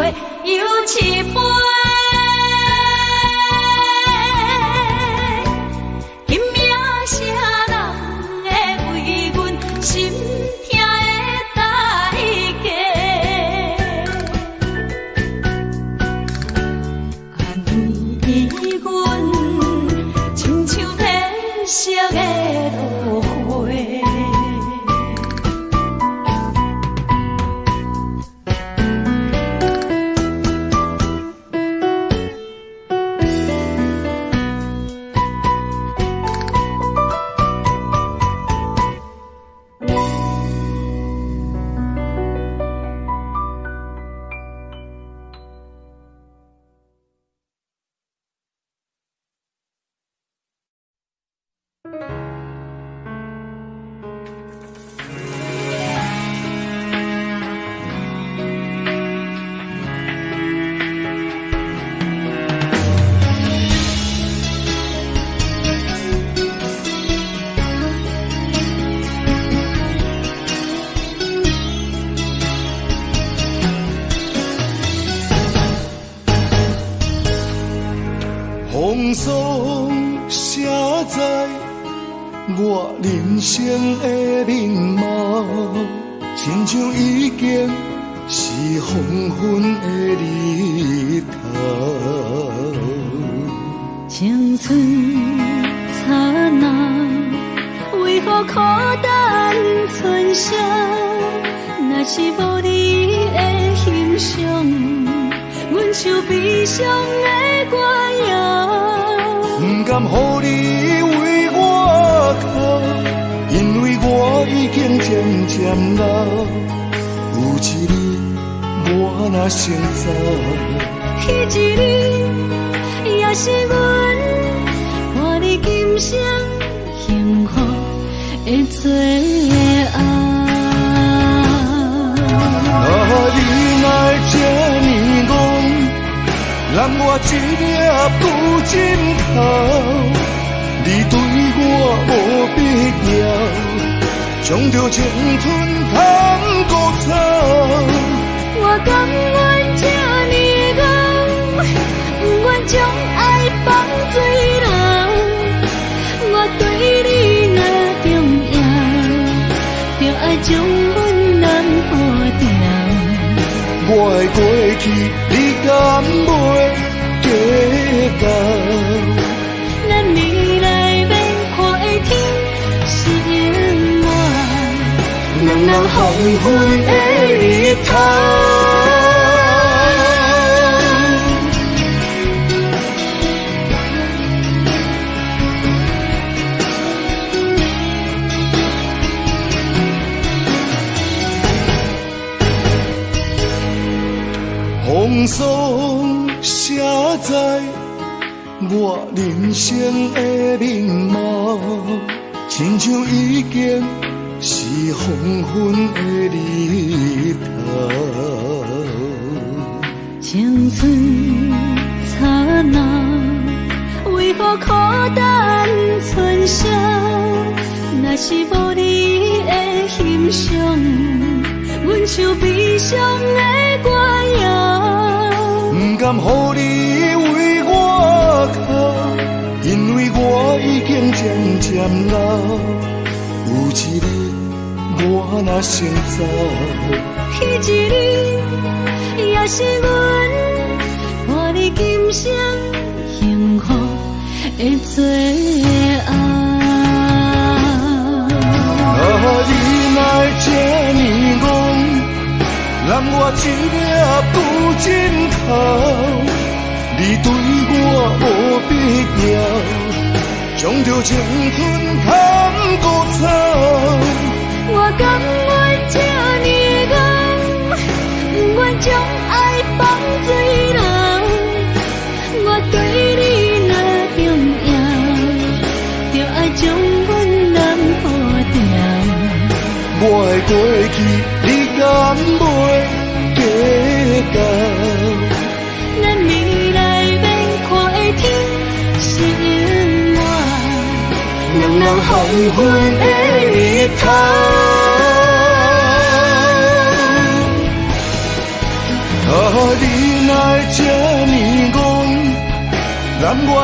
又一杯。今夜啥人会为阮心痛的代价？安慰阮，亲像褪色的落花。风霜写在我人生的面貌，亲像已经是黄昏的日头。青春刹那，为何孤单存剩？若是无你的欣赏，阮像悲伤的歌谣。不甘予你为我哭，因为我已经渐渐老。有一日我若先走，彼一日也是阮看你今生幸福的最后。你若这呢戆，揽我一粒不尽头，你对我无必要，将着青春通古走。我甘愿这呢戆，不愿将爱放水流。我对你若重要，就爱将阮人破掉。我的过去，你敢袂计较？咱未来要看的天是永远，人人黄昏的日头。风霜写在我人生的面貌，亲像已经是黄昏的日头。青春刹那，为何孤单存剩？若是无你的欣赏，阮像悲伤的歌谣。不甘予你为我哭，因为我已经渐渐老。有一日我若先走，彼一日也是阮看你今生幸福的最后。你若这呢戆，揽我一粒不尽头，你对我无必要，将着青春通古走。我甘愿这呢戆，不愿将爱放水流。我对你若重要，就爱将阮人破掉。我的过去，你敢袂计较？咱未来要看的天是永远，人人黄昏的日头。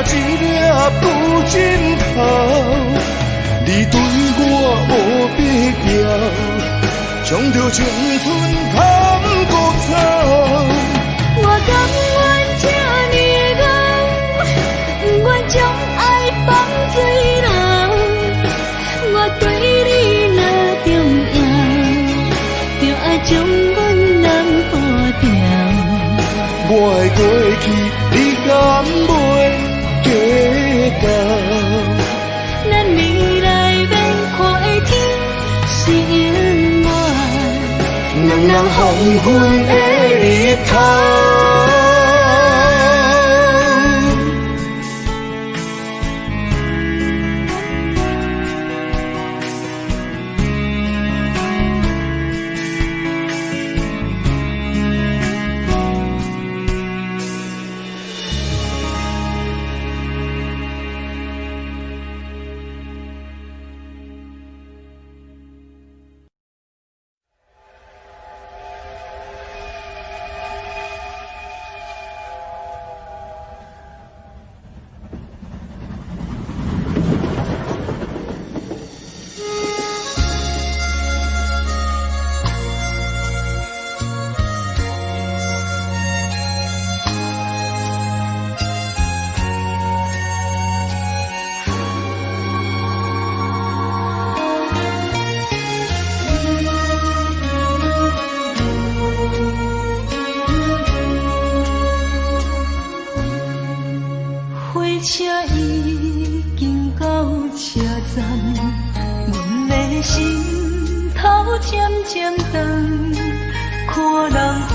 一粒不尽头，你对我无必要，将着青春通过草。我甘愿这呢戆，不愿将爱放水流。我对你若重要，就爱将阮人保住。我的过去，你敢袂记得？咱未来免看的天是永远，两人黄昏的日头。车已经到车站，阮的心头渐渐长，看人欢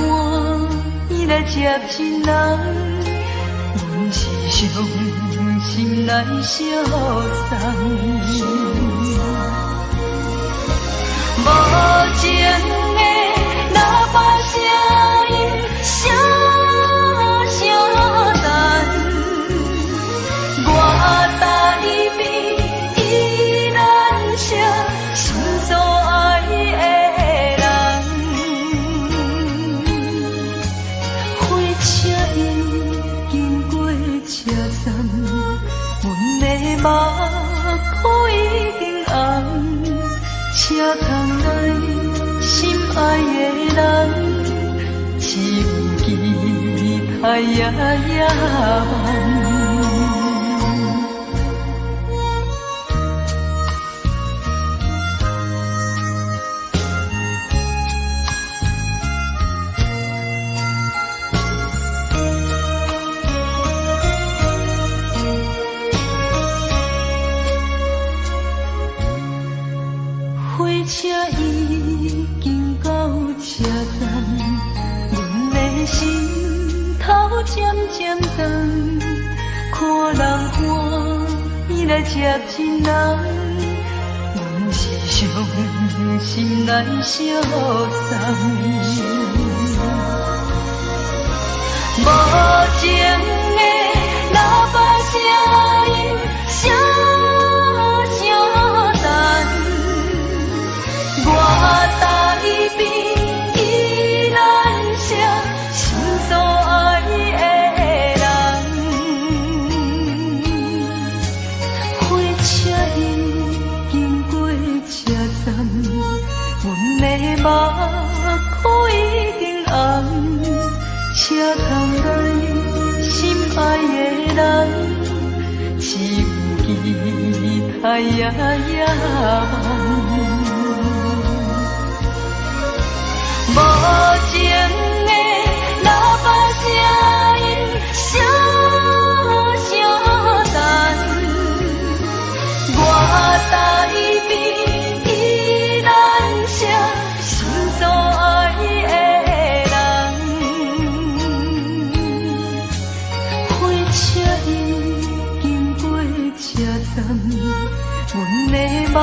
喜来接亲人，阮是伤心来相送。无情的喇叭声音，声声淡。我台边依然写心所爱的人，火车已经过车站，阮的目眶已经红，车窗内心爱的人，只有期待夜夜梦。火车已经到车站，阮的心头渐渐长，看人欢喜来接亲人，阮是伤心来相送。无情的喇叭声音，声声淡。我台边依然写心所爱的人，火车已经过车站，阮的目眶已经红，车窗内心爱的人，只有期待夜夜梦。无情的喇叭声音，声声淡。我台边依然写心所爱的人，火车已经过车站，阮的目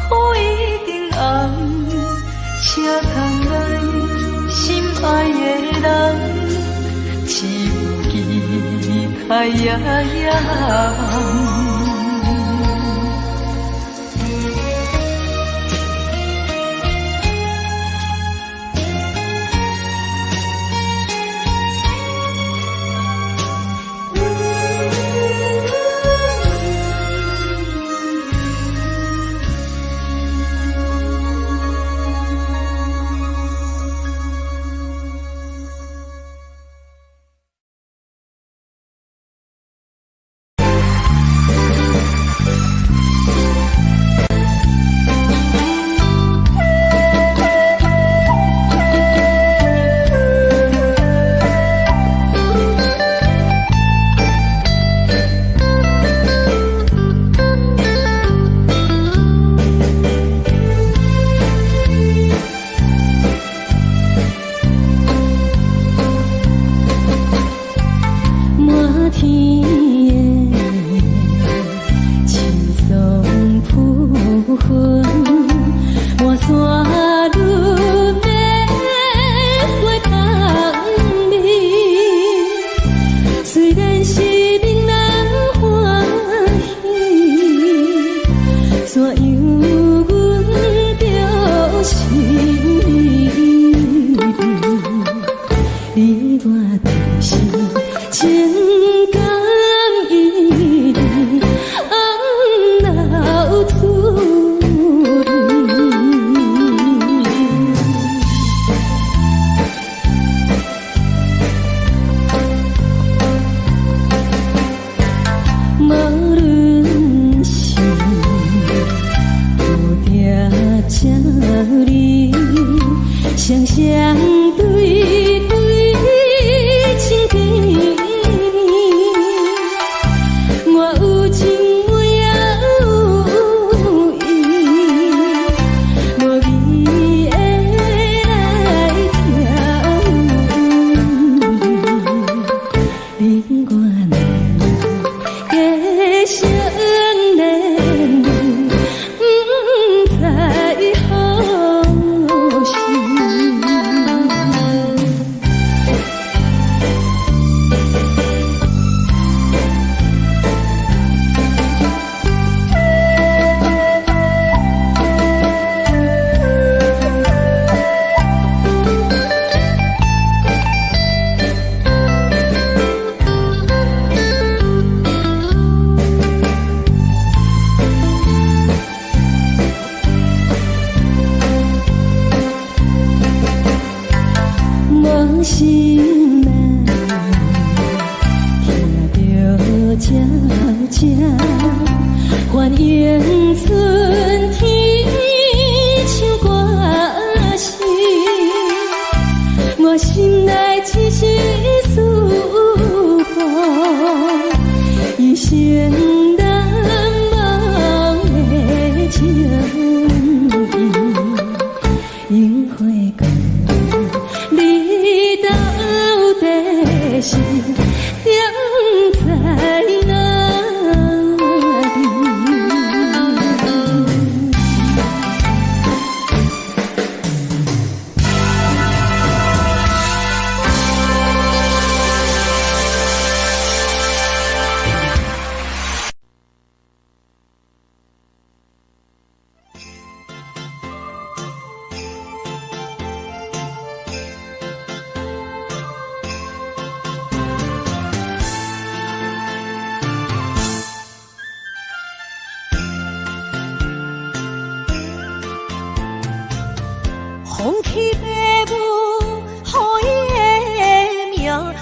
眶已经红。车窗内心爱的人，只有期待夜夜梦。怎样阮着是你我就是情感依恋红老厝无论是有定这里双双对对情甜，我有情我也有意，无味的来听，你我两个相恋，不知何时。无心难，听着这这欢迎春天唱歌声，我心内只是思念，一生难忘的情谊，樱花果。你到底是踮在哪里？风起父母，予伊的名，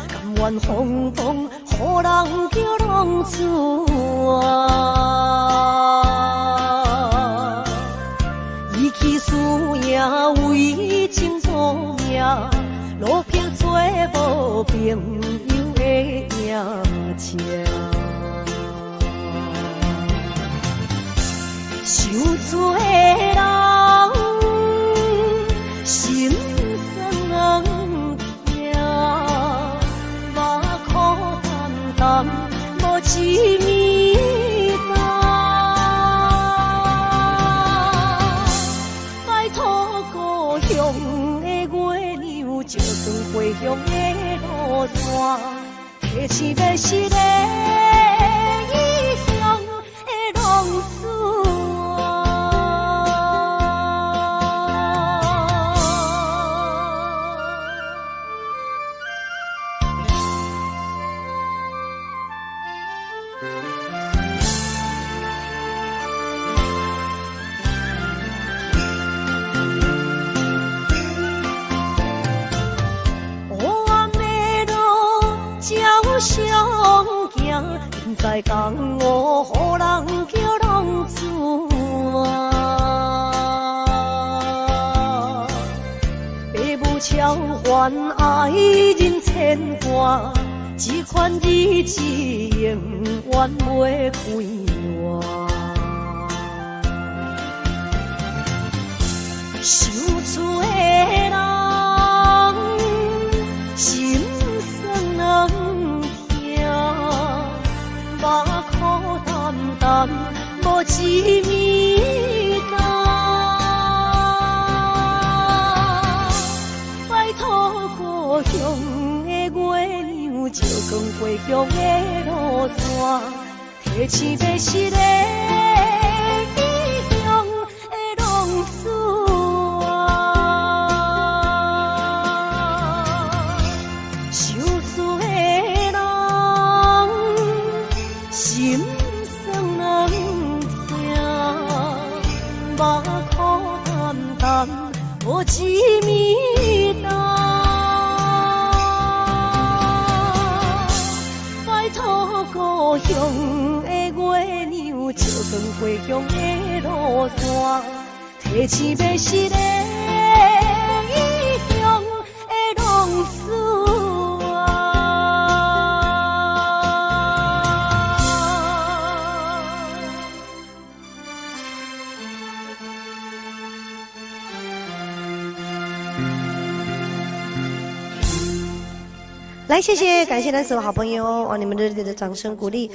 甘愿风风，予人叫浪子啊！伊去输赢为情做命，路撇做无朋友的影情。受罪的人。心酸痛，目眶淡淡，无一面红。拜托故乡的月亮，照光回乡的路线，提醒要是个异乡的浪子。相行，现在江湖，予人叫浪子啊！父母超凡，爱人千万，这款日子永远袂归我。受罪的人，心酸人。目眶淡淡，无一面红。拜托故乡的月亮，照光回乡的路线，提醒要是个异乡目苦淡淡，无一面淡。拜托故乡的月娘，照断回乡的路线，提起要失的异乡的浪子啊。来，谢谢，感谢咱所有好朋友哦，你们热烈的掌声鼓励。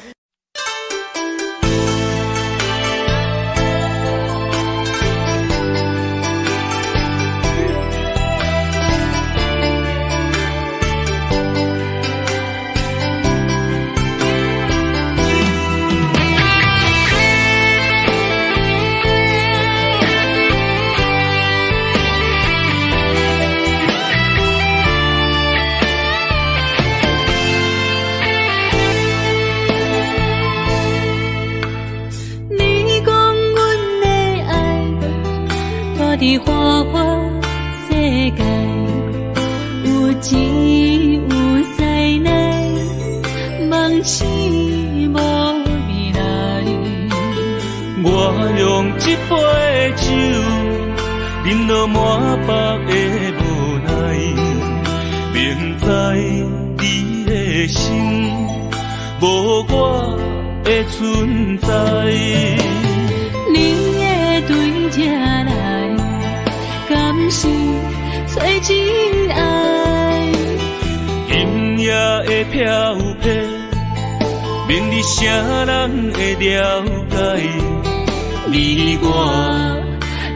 伫花花世界，有钱有才能，梦醒无未来。我用一杯酒，饮落满腹的无奈，明知你的心无我的存在。你的对这来，敢是找真爱？今夜的飘撇，明日谁人会了解？你我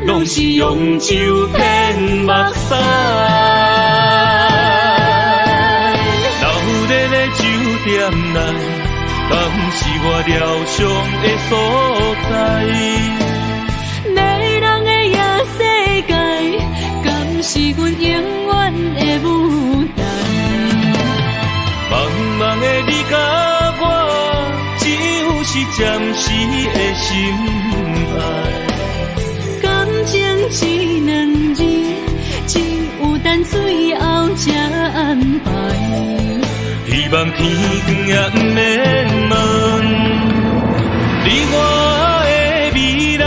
拢是用酒骗目屎，流热的酒店内，敢是我疗伤的所在？迷人的夜世界，敢是阮永远的舞台？茫茫的你甲我，只有是暂时的心爱。感情只两字，只有等最后才安排。希望天光也不免问，你我的未来，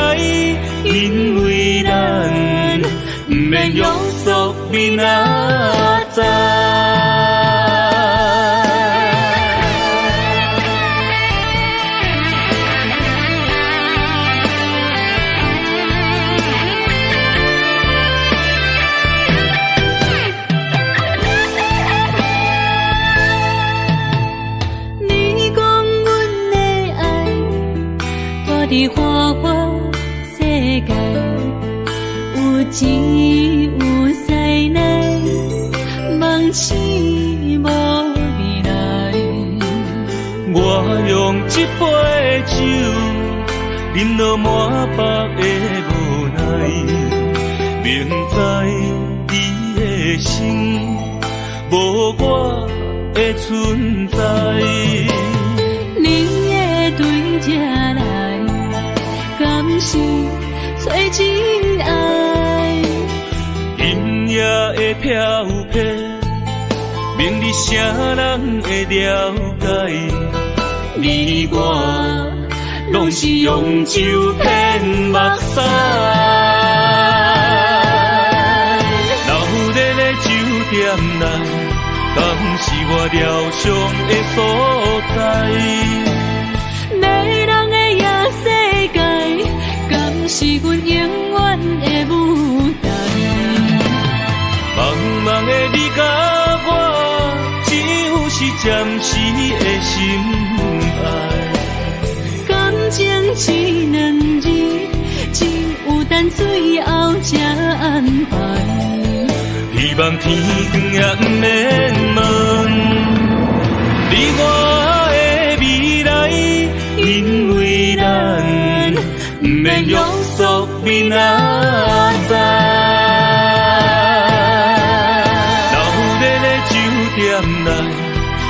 因为咱不免约束明仔载。伫花花世界，有钱有才能，梦醒无未来。我用一杯酒，饮落满腹的无奈，明知你的心无我的存在。你的对这来，敢是找真爱？今夜的飘撇，明日谁人会了解？你我拢是用酒骗目屎，流热的酒店内，敢是我疗伤的所在？迷人的夜世界，敢是阮永远的舞台？茫茫的你甲我，只有是暂时的心爱。感情只两字，只有等最后才安排。希望天光也不免问，你我的未来，因为咱不免约束明仔载。流热的酒店内，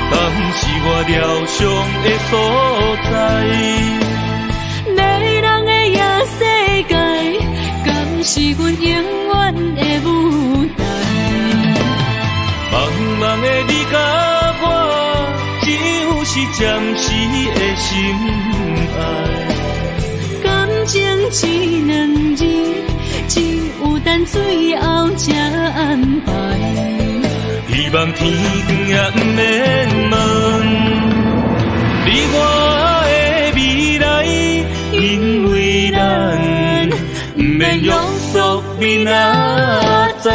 敢是我疗伤的所在？迷人的夜世界，心爱。感情一两字，只有等最后才安排。希望天光也不免问，你我的未来，因为咱不免约束明仔载。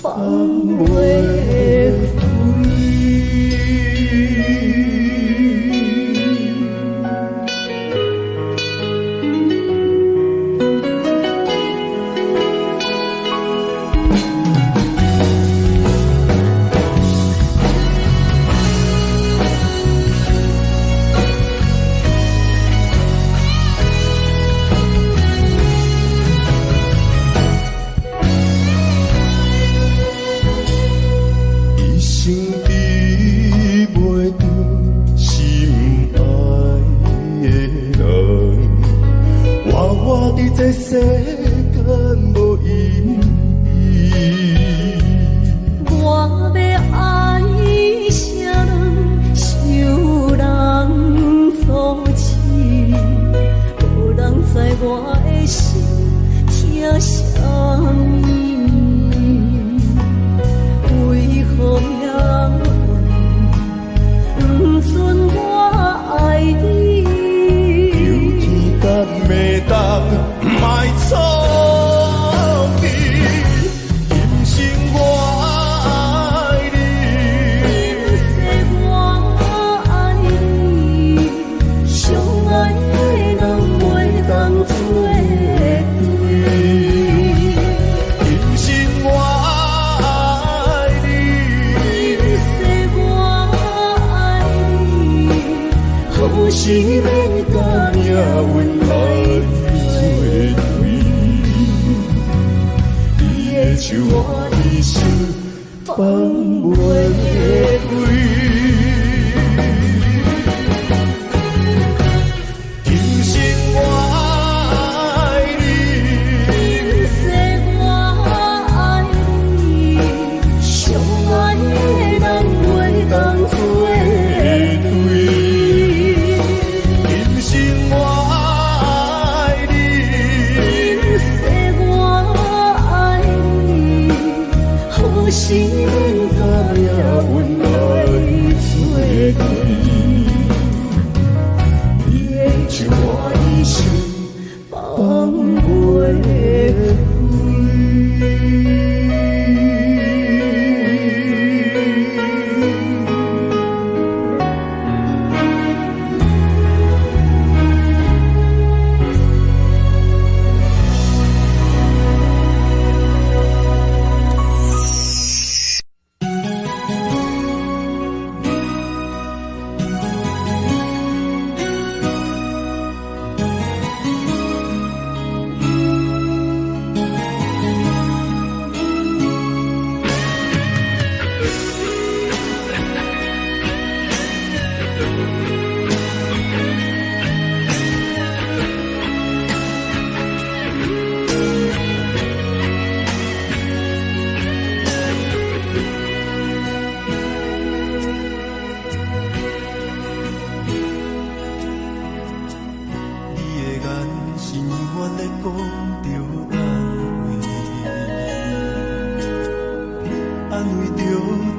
放袂开。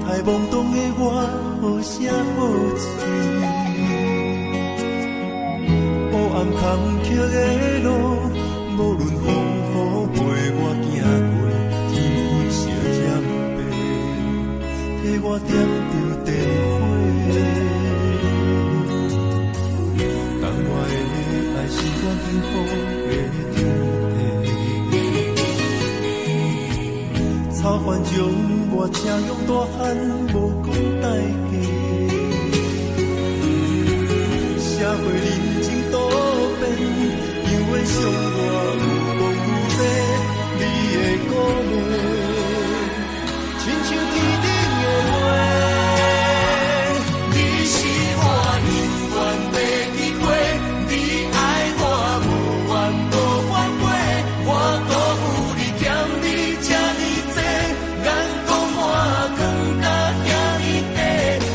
太懵懂的我，好声好嘴。黑暗坎坷的路，无论风雨陪我行过，天昏烧渐白，替我点着灯火。当我的爱是我幸福的天地，草原将我车用大汉，无讲代价。社会人情多变，因为伤我有梦有这，你的鼓励，亲像天顶的花。你是我永远的机会，你爱我无怨无反悔，我辜负你欠你这呢多，眼光我更加惊你地。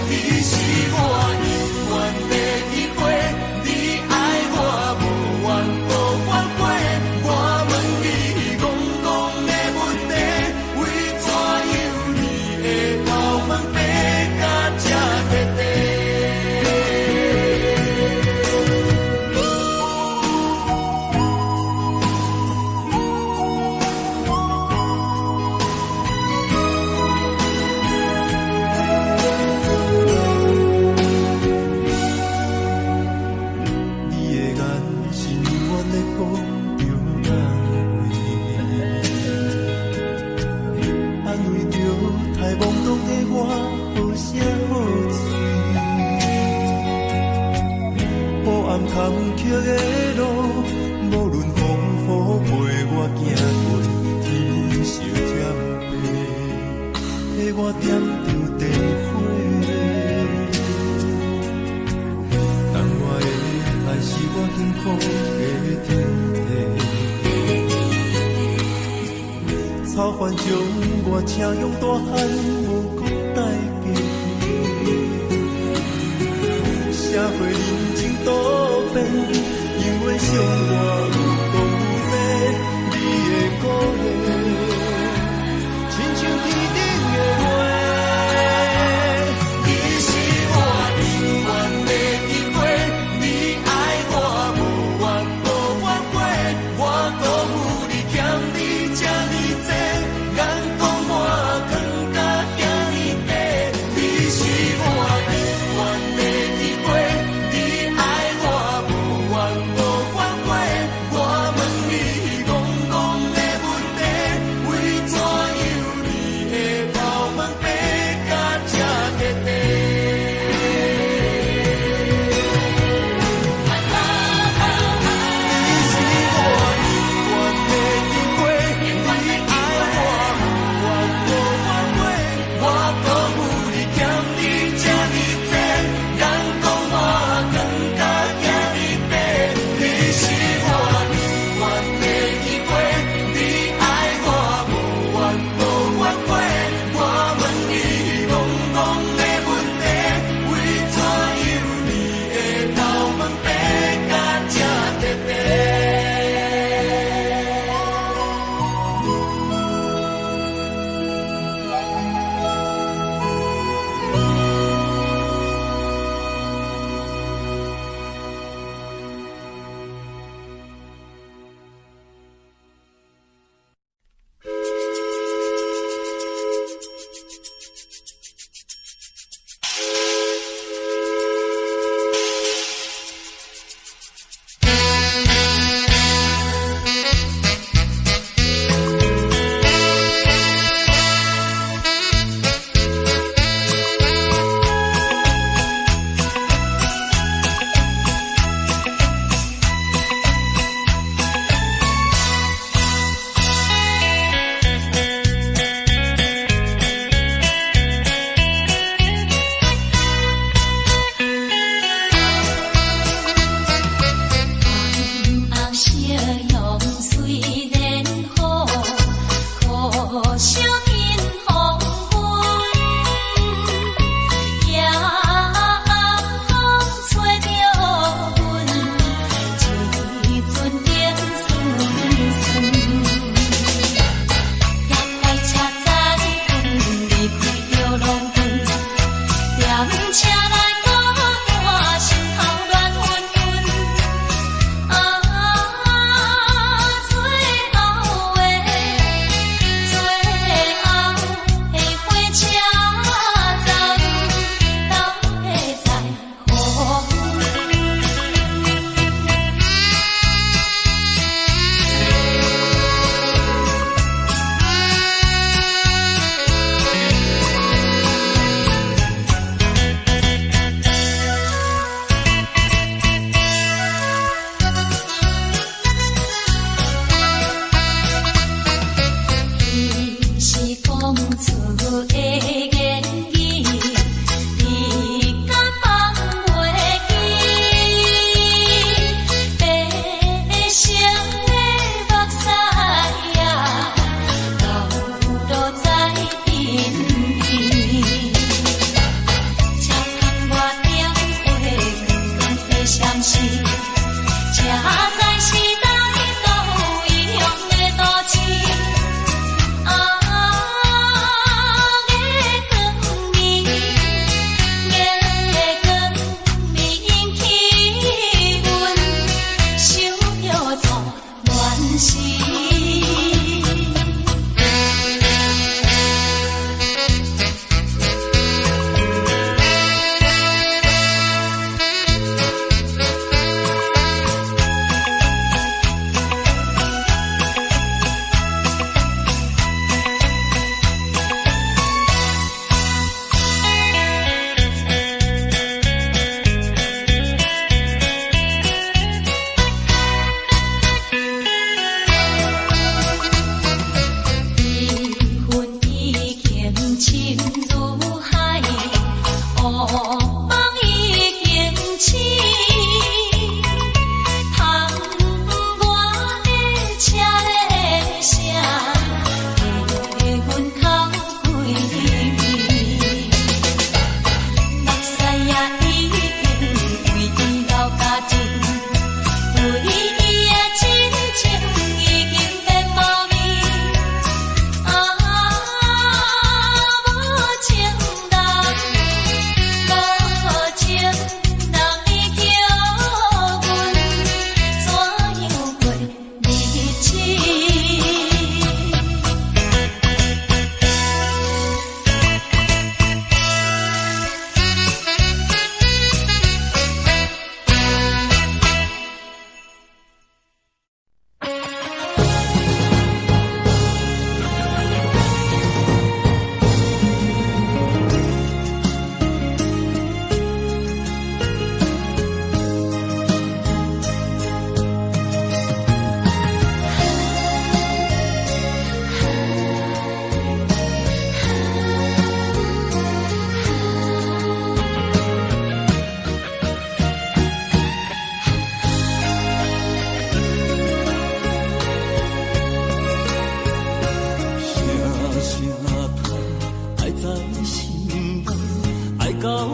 你是我永远的机会，你爱我无怨无反悔，我问你戆戆的问题，为怎样你的头毛白甲这彻底？你的眼是永远在讲着安慰，安慰着太懵懂的我，好声好嘴。黑暗坎坷的路，无论风雨陪我行过，天昏烧渐白，替我点着灯火。当我的爱是我幸福的天地，草原将我车用大汉，无讲代价。社会人情多变，因为伤我有讲有这，你的鼓励，亲像天顶的花。你是我永远的机会，你爱我无怨无反悔，我辜负你欠你这呢多，眼光我更加惊你地。你是我永远的机会，你爱我无怨拢分，点车来孤单，心头乱纷纷。最后的火车站，都会在乎。是讲出的言语，你敢放袂记？白成的目屎啊，流落在身边。车窗外点花，光的闪烁，车载时代都异乡的都市。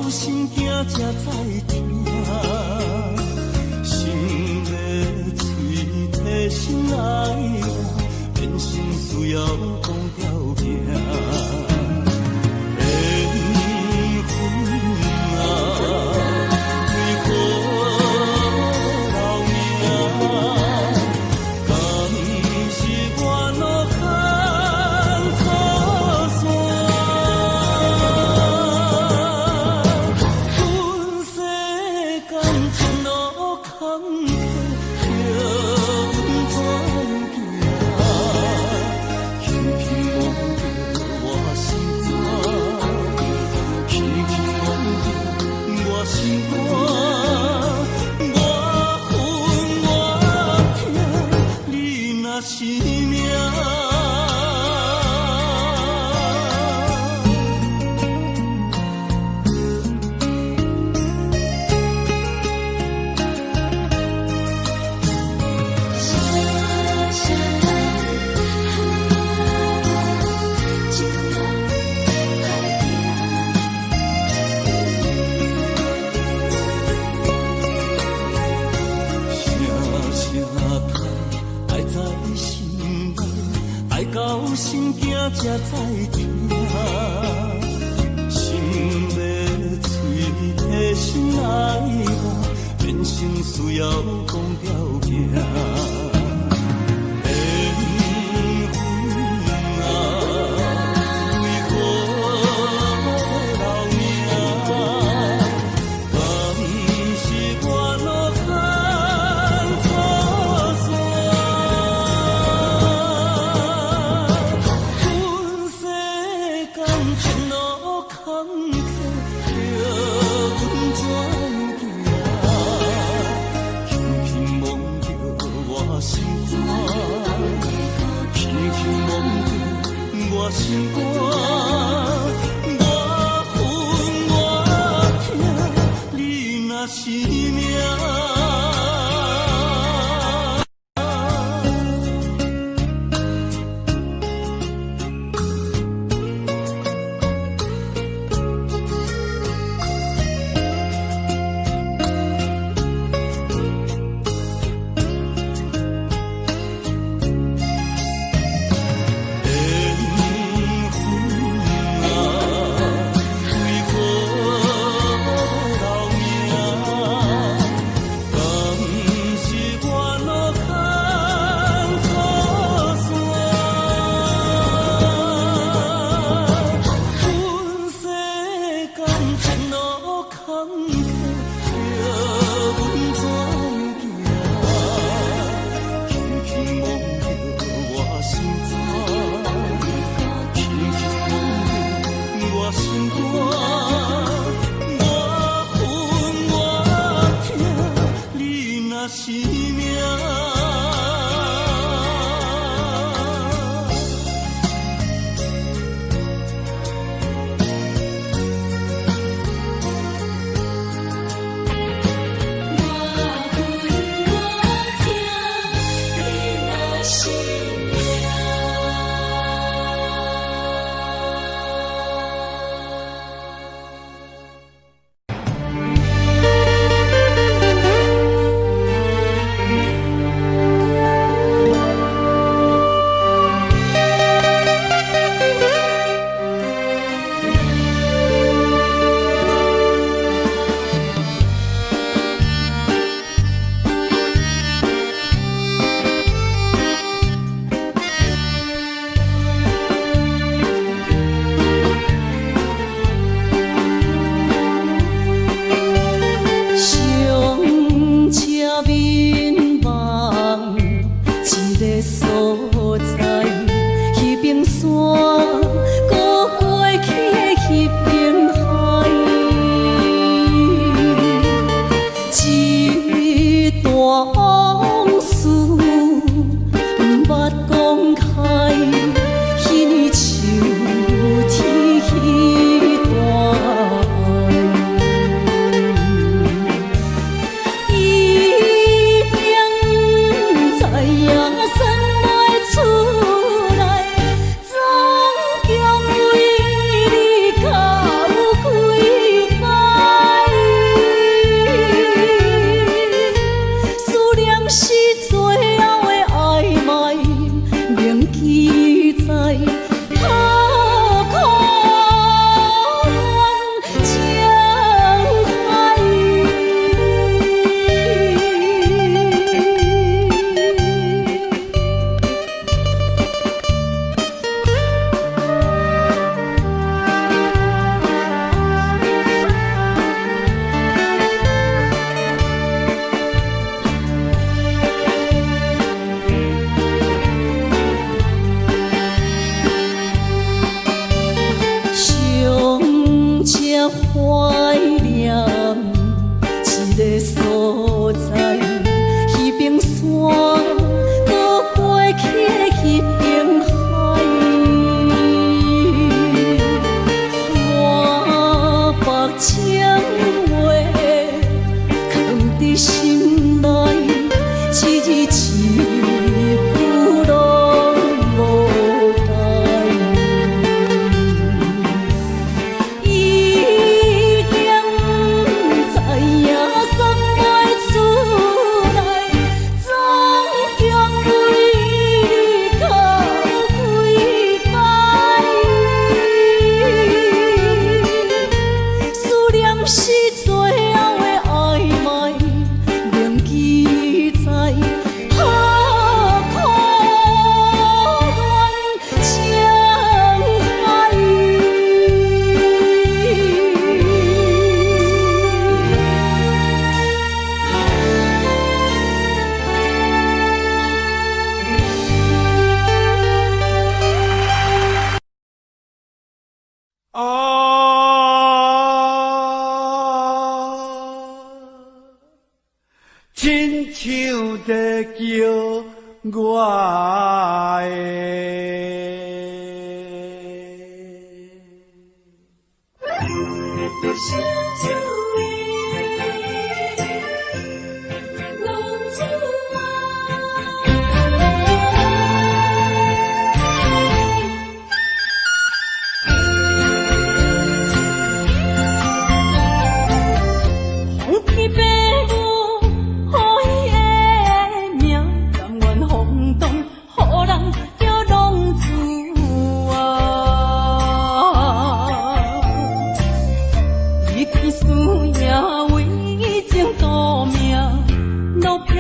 心惊才知听，心要碎体心爱人，变心需要讲条命。缘分啊，为何留名？敢是我路坎错线？心惊才知听，是命。亲像在叫我的。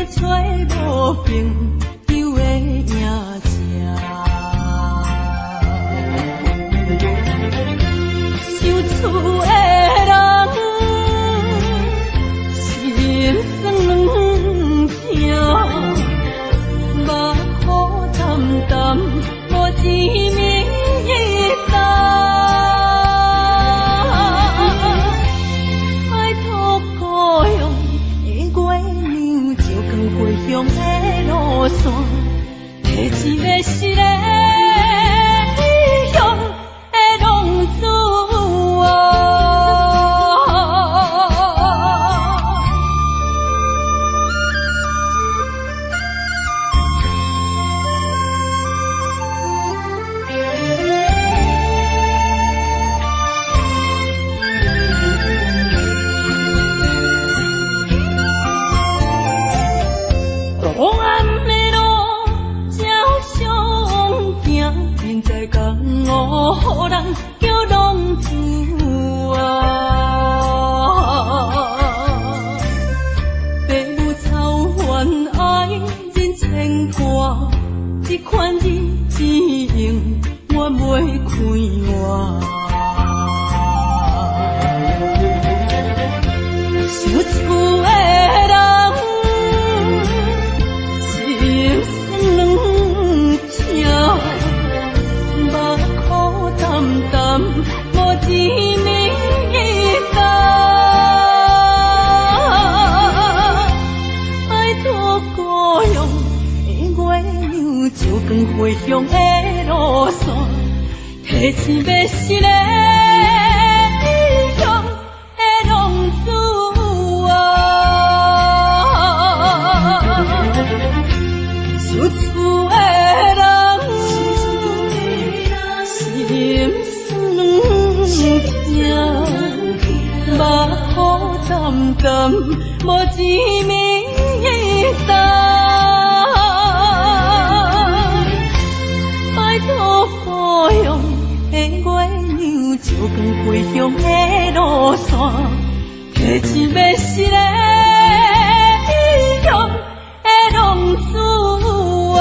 找无朋友的影子。受厝的人心酸两痛，目苦淡淡无滋味淡。爱托故乡的月亮，照光回乡的路线，提一个失个异乡的浪子啊。黑暗的路，照常行，明知江湖人叫浪子啊。父母操怨爱人牵挂，这款日子用我袂开换。受厝的人。心酸两痛，目苦淡淡，无滋味淡。爱托故乡的月亮，照光回乡的路线，提一个失个异乡的浪子啊。受厝的人，心酸两痛，目苦淡淡，无滋味淡。爱托故乡的月亮，照光回乡的路线，提一个失个异乡的浪子啊。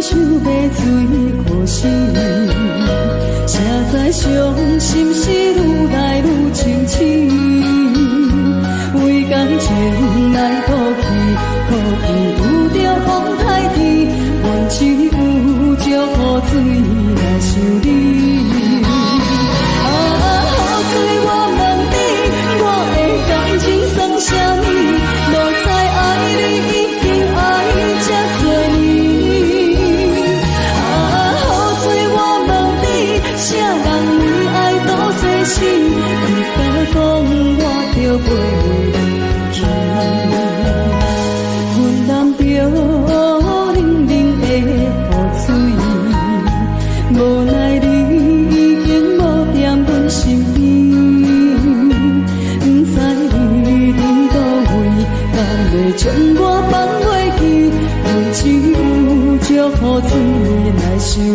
手要水可惜，谁知伤心事愈来愈清醒。为感情来哭泣，可见有着风台天，阮只有祝雨水来想你。雨水我问你，我的感情算啥物？无知爱你已经爱这多年。雨水我问你，啥人为爱多细心？你敢讲我着陪你去？阮男着冷冷的雨水，无奈你已经无踮阮身边，不知你伫倒位，敢会将我放袂记？阮只有祝雨水来想你。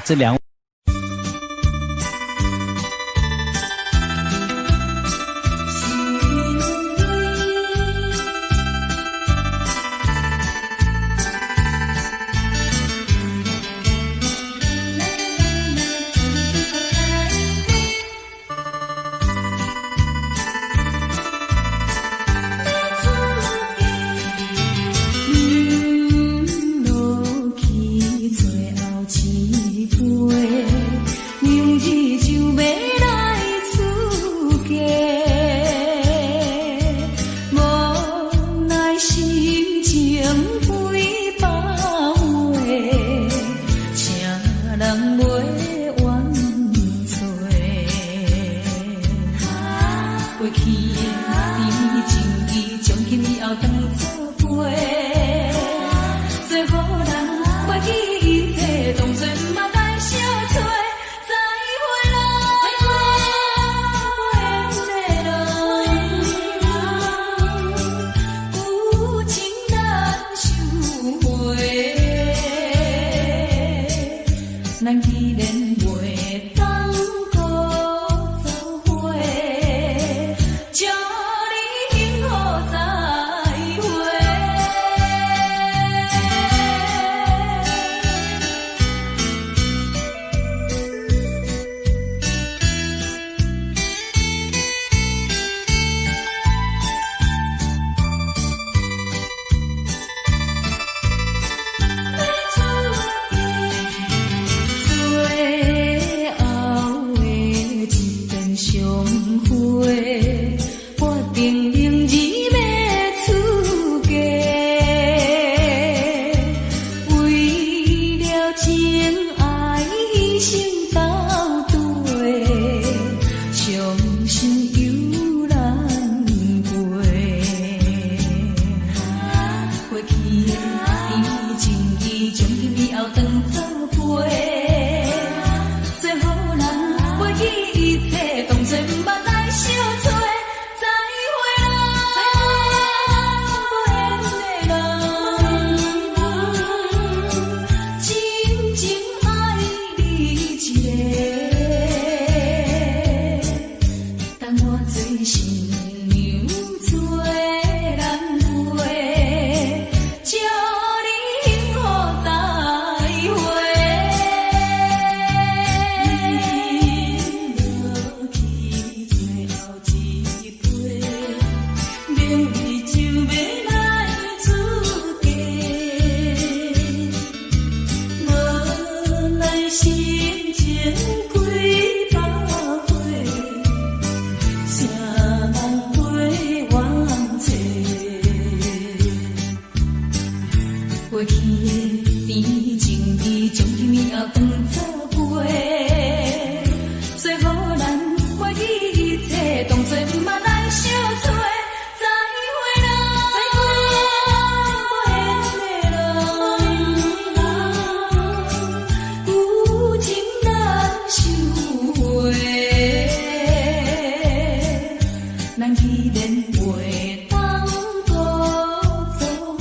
这两位。咱去年袂当搁做伙。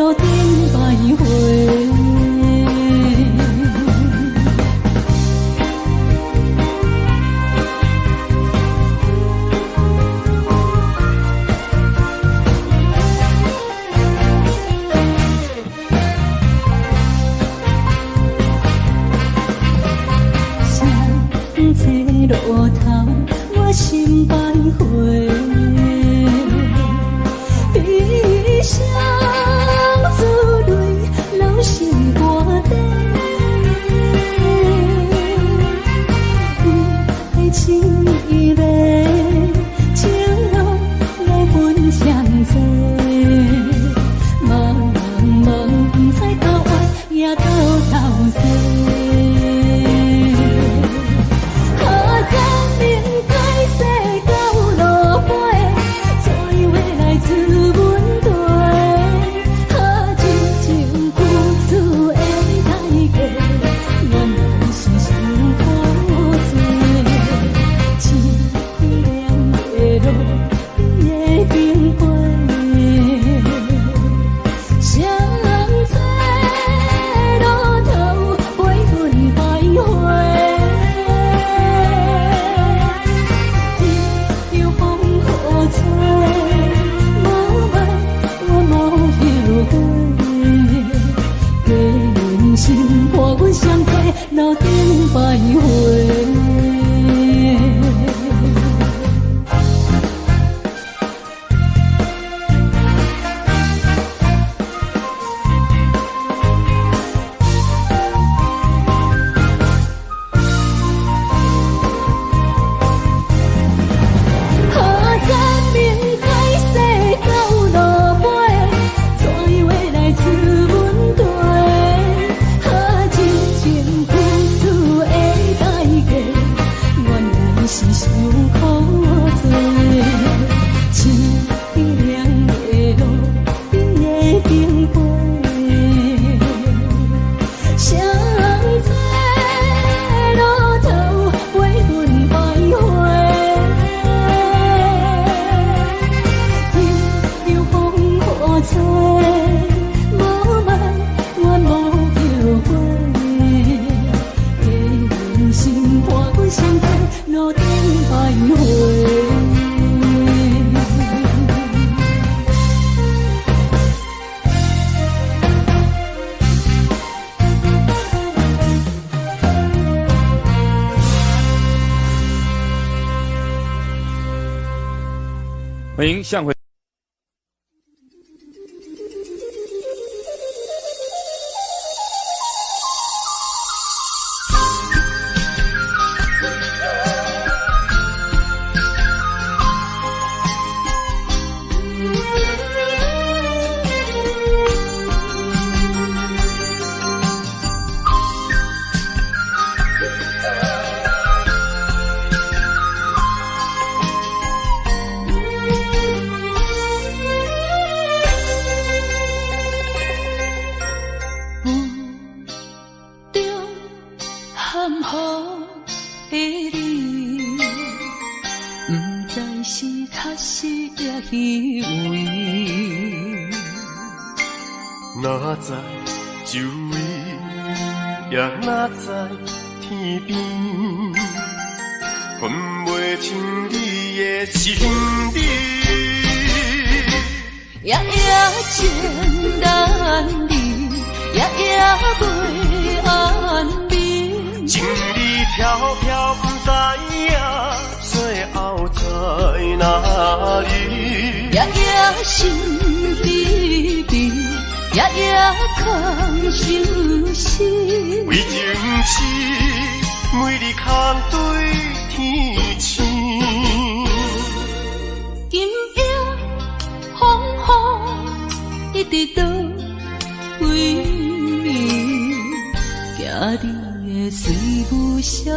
路顶徘徊。这路头，我心徘徊，悲伤珠泪流成歌底，爱情伊个情路来分相济，茫茫不知到爱也到头西。路顶徘徊。欢迎向回。哪知周围，也哪知天边，分袂清你的心理。夜夜情难离，夜夜袂安眠。情理飘飘，不知影最后在哪里。夜夜心悲悲，夜夜空相思。为情痴，每日空对天星。阴影风雨，一直到位，行你的随无消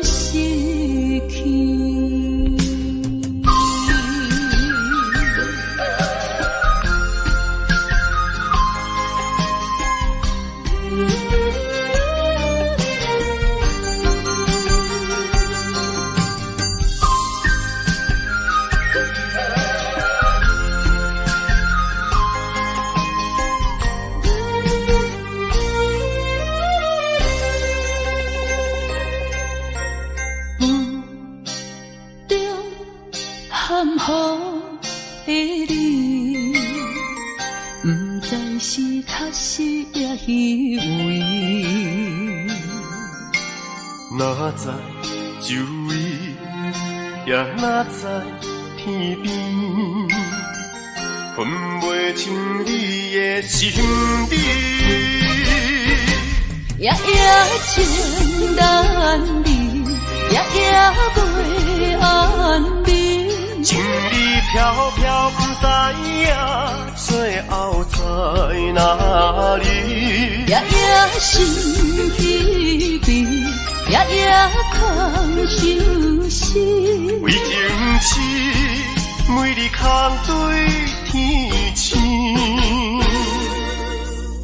息去。你，不知是确实也虚伪。哪知周围，也哪知天边，分袂清你的心理。夜夜情难离，夜夜袂安眠。情理飘飘，不知影最后在哪里。夜夜心稀微，夜夜空相思。为情痴，每日空对天星。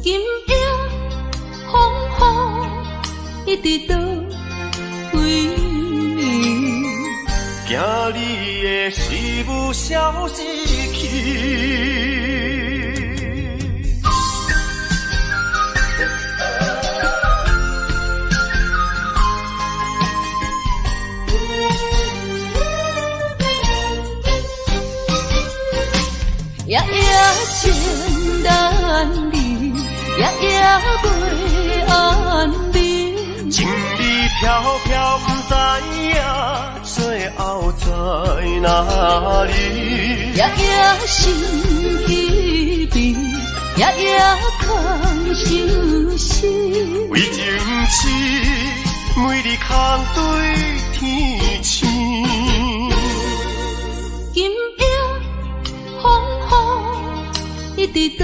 今夜风雨一直到为你，惊你的随无消息去。夜夜情难离，夜夜袂安眠。情理飘飘，不知影最后在哪里。夜夜心稀微，夜夜空相思。为情痴，每日空对天星。今夜风雨一直到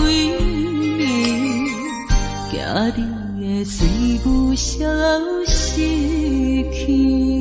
为你，惊你的随无消息去。